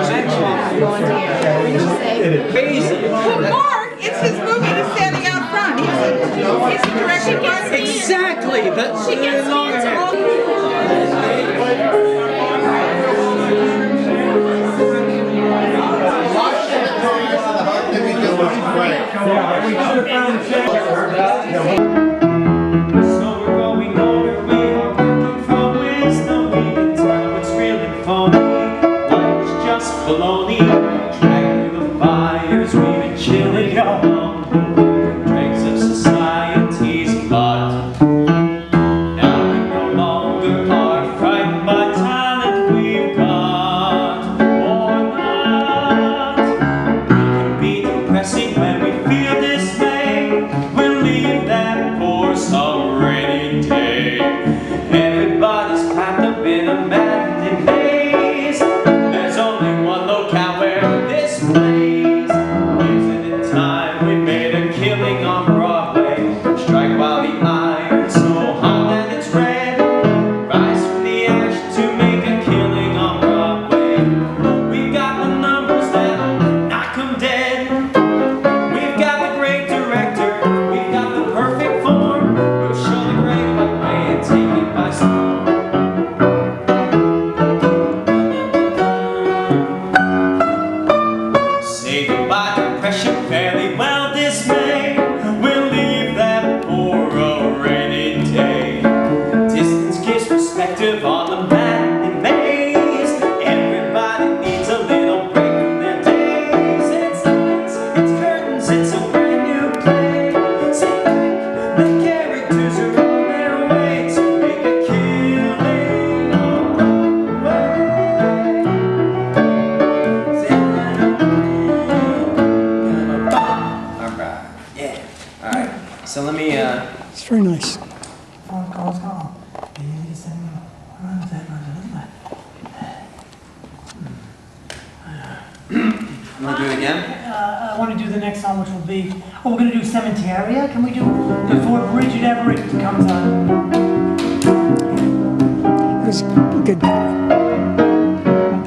you crazy. Well, Mark, it's his movie. He's standing out front. He's the director of Exactly. She gets me into all. Baloney, drag through the fires, we've been chilling along dregs of society's blood. Now we no longer are frightened by talent we've got or not. We can be depressing when we feel dismay. We'll leave that for some rainy day. Everybody's packed up in a maddening maze. There's only one locale where this plays. Isn't it time we made a killing on Broadway? Strike while the iron's so hot that it's red. Rise from the ash to make a killing on Broadway. We've got the numbers that'll knock 'em dead. We've got the great director. We've got the perfect form. We'll show the great Yeah. All right. So let me. It's very nice. You want to do it again? I want to do the next song, which will be, we're going to do Cemeteria. Can we do before Bridget Everett comes on? It was good. I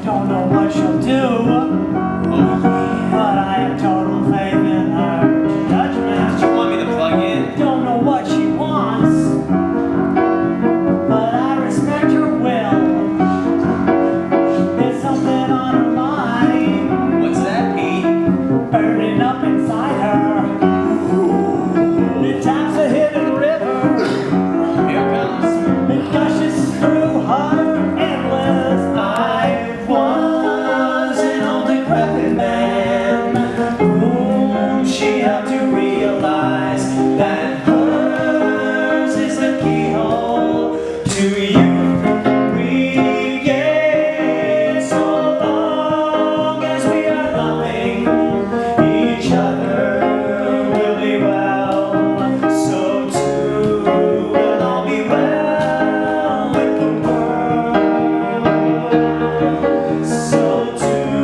don't know what she'll do, but I have total faith in her judgment. Did you want me to plug in? Don't know what she wants, but I respect her will. There's something on her mind. What's that, Pete? Burning up inside her. It taps a hidden river. Here comes. It gushes through her endless. I was an old decrepit man whom she helped to realize that hers is the keyhole to you. We get so long as we are loving each other, we'll be well. So too we'll all be well with the world. So too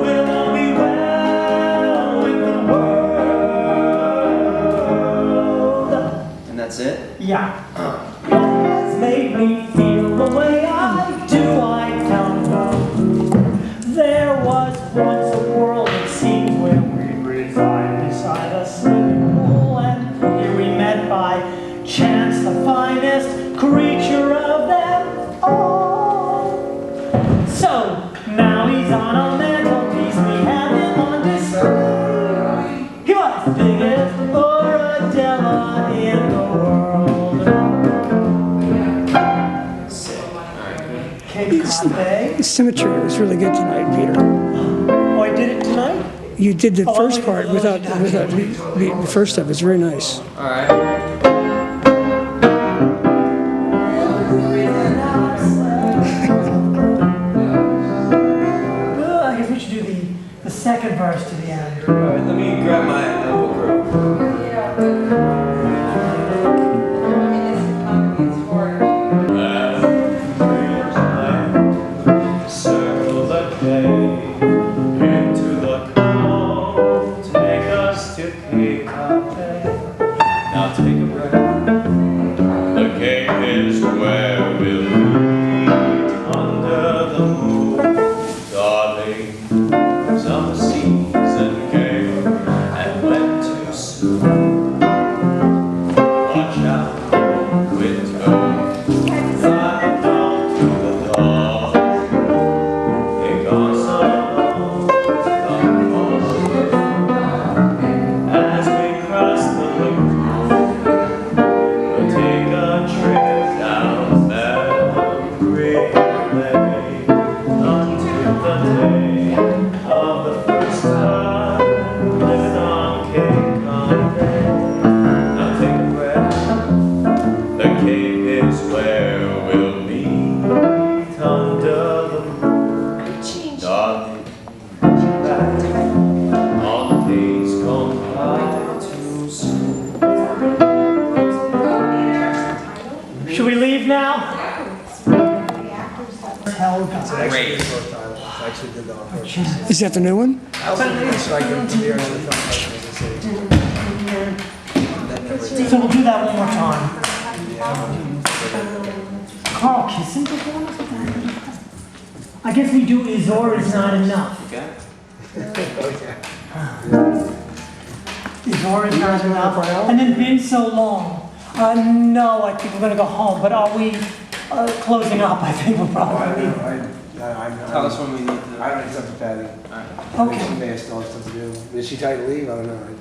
we'll all be well with the world. And that's it? Yeah. Has made me feel the way I do, I don't know. There was once a world, it seemed, where we reside beside a swimming pool, and here we met by chance the finest creature of them all. So now he's on a mantelpiece, we have him on display. He was the biggest Oradella in the world. Cape Cod The symmetry was really good tonight, Peter. Oh, I did it tonight? You did the Oh, first I part did without that. the first stuff. It's very nice. All right. I guess we should do the second verse to the end. All right. Let me grab my notebook. Circle the cave into the cold, take us to Cape Cod. Now take a breath. The cave is where we'll meet under the moon, darling. Summer season came and went too soon. Watch out, winter, fly down through the dark. Take on some as we cross the lagoon. We'll take a trip down memory lane until the day of the first time living on Cape Cod. Now take a breath. The cave is where we'll meet under the moon. Darling, all the days gone by too soon. Should we leave now? Hell, Great. Is that the new one? so we'll do that one more time. Carl Kissinger? I guess we do is or is not enough. Okay. Is or is not enough. And then been so long. No, I think we're going to go home, but are we closing up? I think we're probably leaving. Tell us when we need to. I haven't accepted Patty. Okay. She may have still have stuff to do. Did she tell you to leave? I don't know.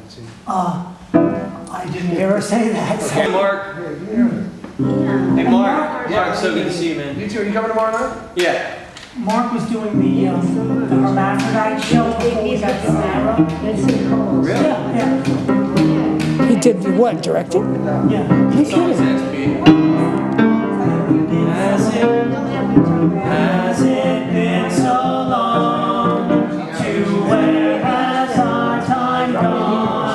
I didn't hear her say that. So. Okay, Mark. Hey, Mark. Mark, so good to see you, man. You too. Are you coming tomorrow night? Yeah. Mark was doing the hermaphrodite show before we got Sarah. Really? Yeah. He did what? Directing? Yeah. No kidding. Has it been so long? To where has our time gone?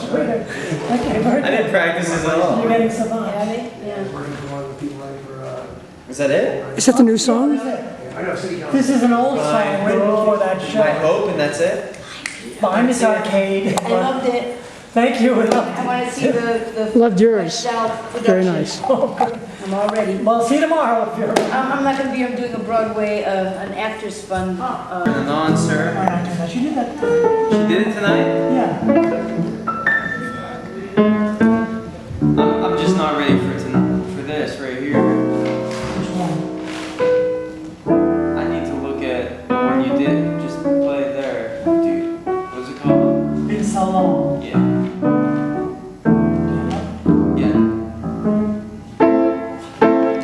Okay, very I didn't practice this at all. You're getting savant. Is that it? Is that the new song? This is an old song right before that show. I hope, and that's it. Behind this arcade. I loved it. Thank you. I want to see the Loved yours. self Very production. nice. I'm all ready. Well, see you tomorrow if you're around. I'm not going to be. I'm doing a Broadway, an actors fund. And on, sir. She did that. She did it tonight? Yeah. I'm just not ready for this right here. Which one? I need to look at when you did. Just play it there. Dude, what's it called? Been so long. Yeah. Yeah.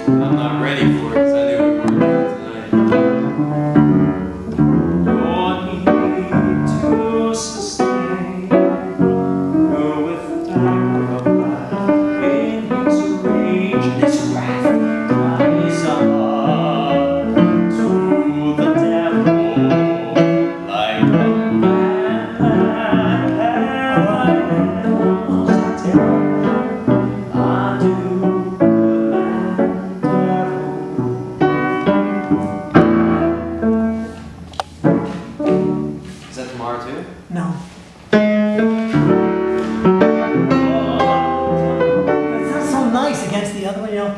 I'm not ready for it because I knew we weren't doing it tonight. Your need to sustain with the dagger of life in his rage and his wrath cries up to the devil like a man. I do good devil. Is that tomorrow too? No. It's not so nice against the other one, you know.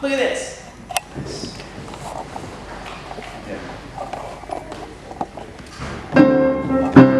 Look at this. Okay.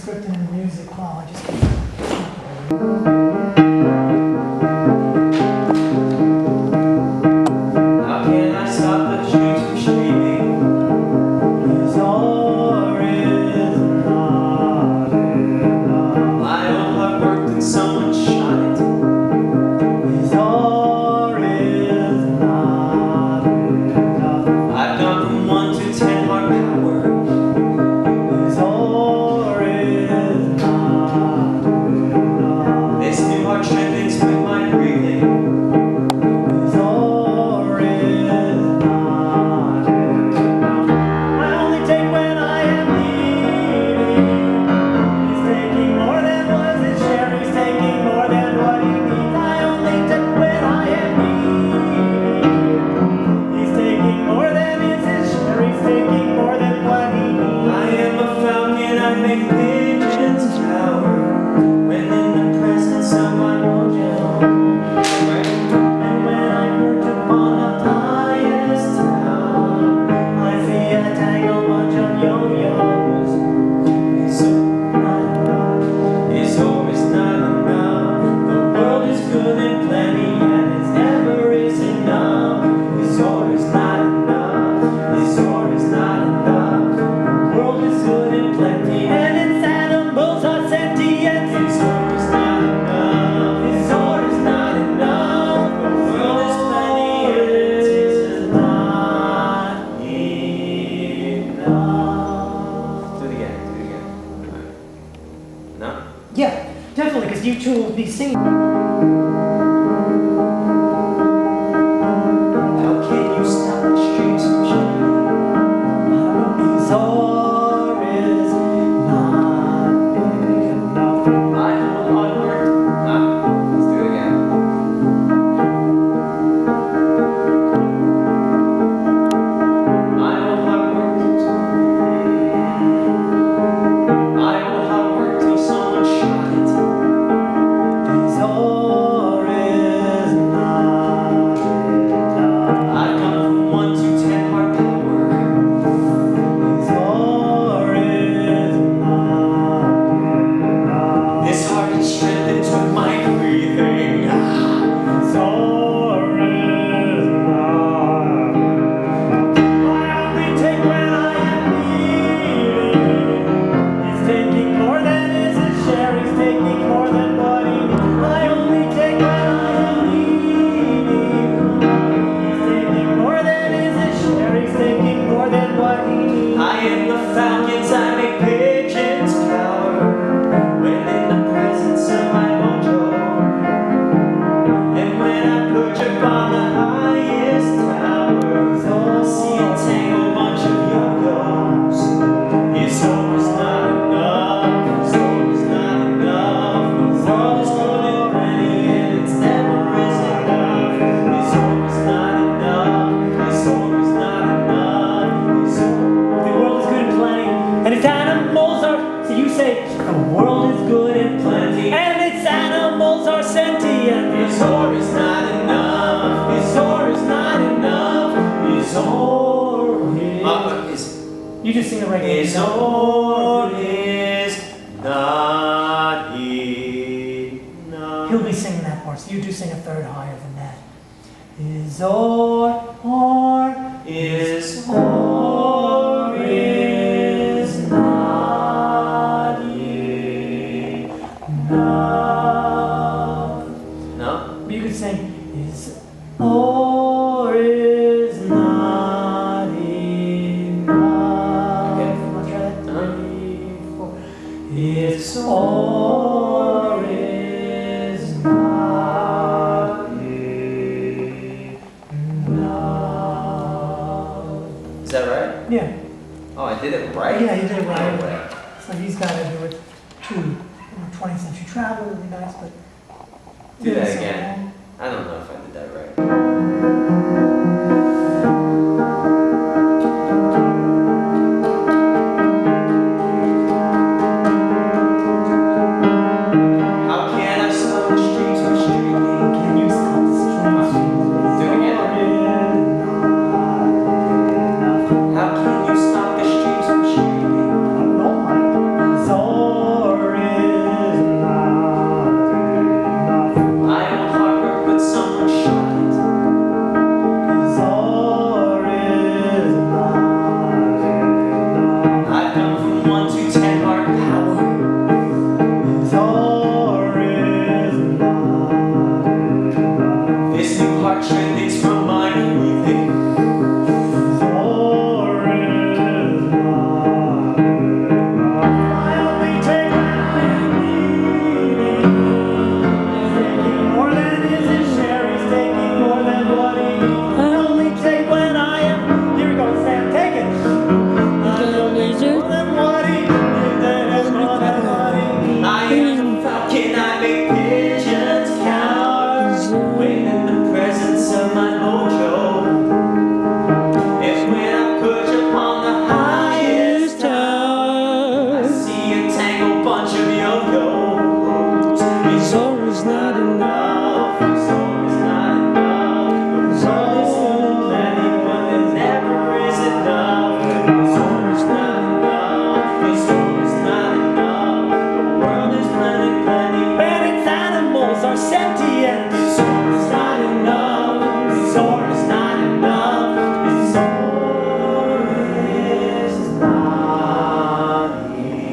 scripting and the music. Wow, I just How can I stop the dreams from streaming? Is or is not enough. My own heart worked and someone shot it. Is or is not enough. I've gone from 1 to 10 heart power. Is or is not enough. This new heart strengthens with my breathing. Is or is not enough. I only take when I am needing. He's taking more than was his share. He's taking more than what he needs. I only take when I am needing. He's taking more than is his share. He's taking more than what he needs. I am a falcon. I make pigeons cower when in the presence of my mojo. And when I perch upon the highest tower, I see a tangled bunch of yo-yos. So not enough. Is or is not enough. The world is good and plenty, and it never is enough. Is or is not enough. Is or is not enough. The world is good and plenty, and its animals are sentient. Is or is not enough. Is or is not enough. The world is plenty, and it is not enough. Do it again. Do it again. No? yeah, definitely, because you two will be singing. How can you stop the streams from streaming? Is or is not enough. My whole heart worked. Let's do it again. My whole heart worked. My whole heart worked till someone shot it. Is or is not enough. I've gone from 1 to 10 heart power. Is or is not enough. This heart is strengthened with my breathing. Is or is not enough. I only take when I am needing. He's taking more than is his share. He's taking more than what he needs. I only take when I am needing. He's taking more than is his share. He's taking more than what he needs. I am the falcons. I make pigeons cower when in the presence of my mojo. And when I perch upon the highest towers, I see a tangled bunch of yo-yos. Is or is not enough. Is or is not enough. The world is good and plenty, and it's never is enough. Is or is not enough. Is or is not enough. Is or. The world is good and plenty, and its animals are. So you say the world is good and plenty, and its animals are sentient. Is or is not enough. Is or is not enough. Is or is. You just sing the regular. Is or is not enough. He'll be singing that part, so you do sing a third higher than that. Is or Is or is not enough. No? you could sing is or is not enough. Okay. Let's try that. 3, 4. It's or is not enough. Is that right? Yeah. Oh, I did it right? Yeah, you did it right. Oh, wow. So he's got to do it too. 20th century travel would be nice, but. Do that again. I don't know if I did that right. How can I stop the streets from streaming? Can you stop the streams? Do it again. How can you stop the streets from streaming? I don't know, Mike. Is or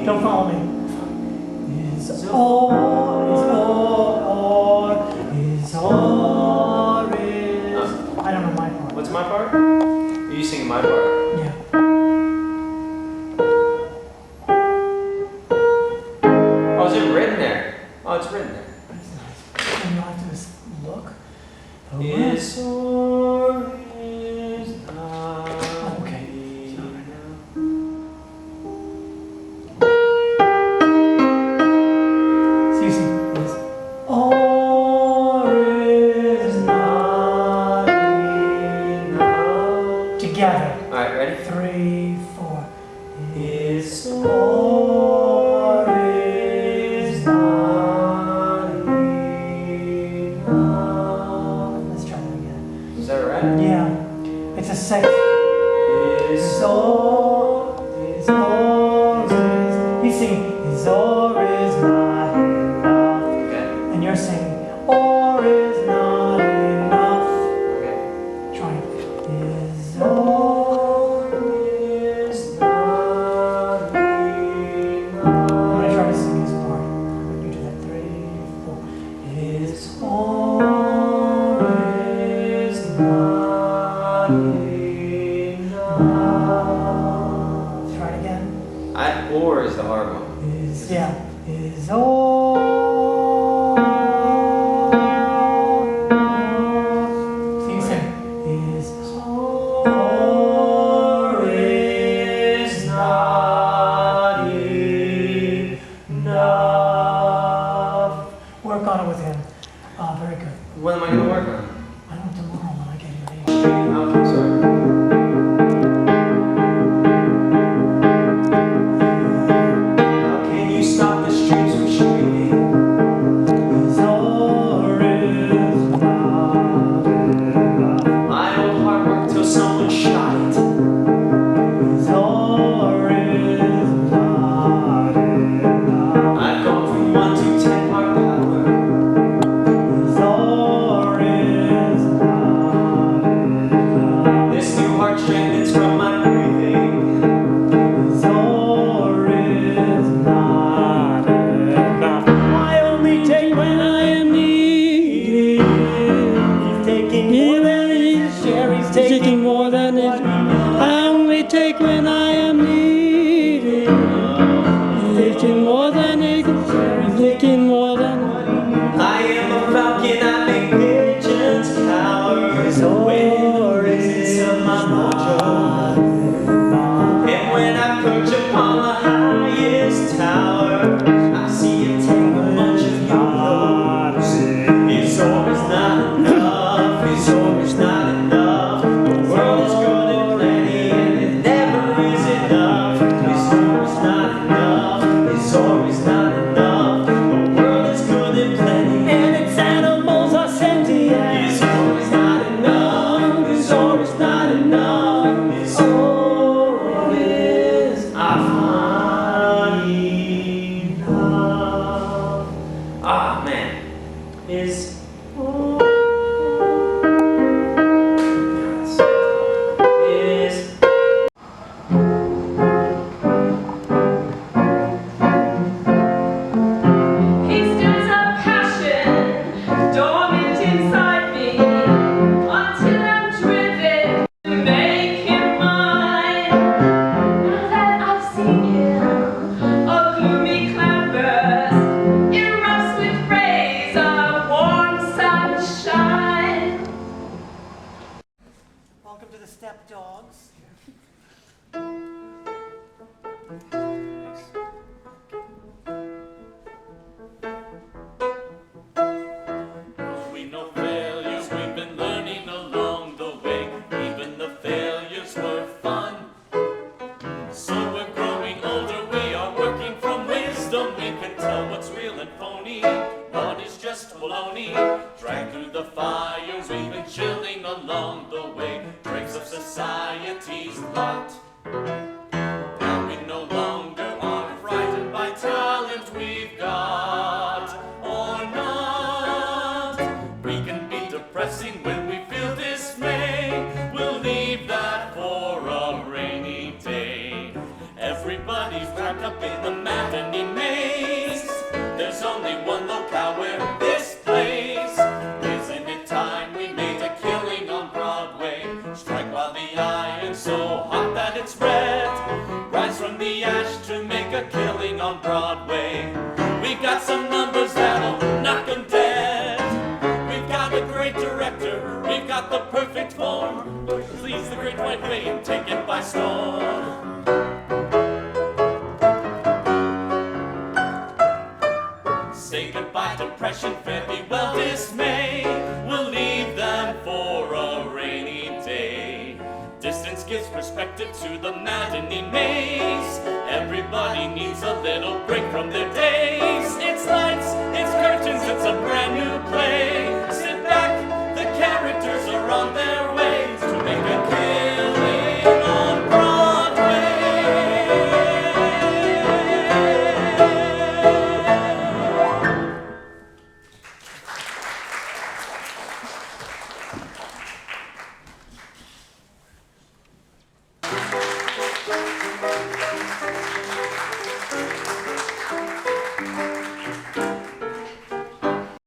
Don't follow me. Is I don't know my part. What's my part? Are you singing my part? Yeah. Oh, is it written there? Oh, it's written there. And you'll have to just look. Is or is not. Oh, okay. It's not right now. See, is or is not enough. Together. All right, ready? 3, 4. Is or is not enough. Let's try that again. Is that right? Yeah. It's a sex. Is He's singing, is or is not enough. Okay. And you're singing, or is not enough. Okay. Try it. Is or is not enough. I'm going to try to sing his part. You do that 3, 4. Is or is not enough. Try it again. Or is the hard one. Is all. So you say, is or is not enough. Work on it with him. Very good. When am I going to work on it? I don't know tomorrow when I get here. Oh, sorry. Can you stop the streets from shooting? Is or is not enough. My old heart worked till someone shot it. Is or is not enough. I've gone from 1 to 10 part power. Is or is not enough. This new heart strengthens from my breathing. Is or is not enough. I only take when I am needed. He's taking more than his share. He's taking more than his. I only take when I am needed. He's taking more than his share. He's taking more than. I am a falcon. I make pigeons cowards. Witnesses of my mojo. And when I perch upon the highest tower, I see a tangle bunch of yo-yos. His or is not enough. His or is not enough. The world is good and plenty, and it never is enough. His or is not enough. His or is not enough. The world is good and plenty, and its animals are sentient. His or is not enough. His or is not enough. His or is not enough. Ah, man. Is He stirs up passion, dormant inside me, until I'm driven to make him mine. Now that I've seen him, a gloomy cloudburst erupts with rays of warm sunshine. Welcome to the Step Dogs. We know failures, we've been learning along the way. Even the failures were fun. So we're growing older, we are working from wisdom. We can tell what's real and phony, what is just baloney. Dragged through the fire, we've been chilling along the way. Dregs of society's lot. Now we no longer are frightened by talent we've got or not. We can be depressing when we feel dismay. We'll leave that for a rainy day. Everybody's wrapped up in the mask. the ash to make a killing on Broadway. We've got some numbers that'll knock 'em dead. We've got a great director, we've got the perfect form. Please the great white way and take it by storm. Say goodbye depression, fare thee well dismay. We'll leave them for a rainy day. Distance gives perspective to the maddening maze. Everybody needs a little break from their days. It's lights, it's curtains, it's a brand new play. Sit back, the characters are on their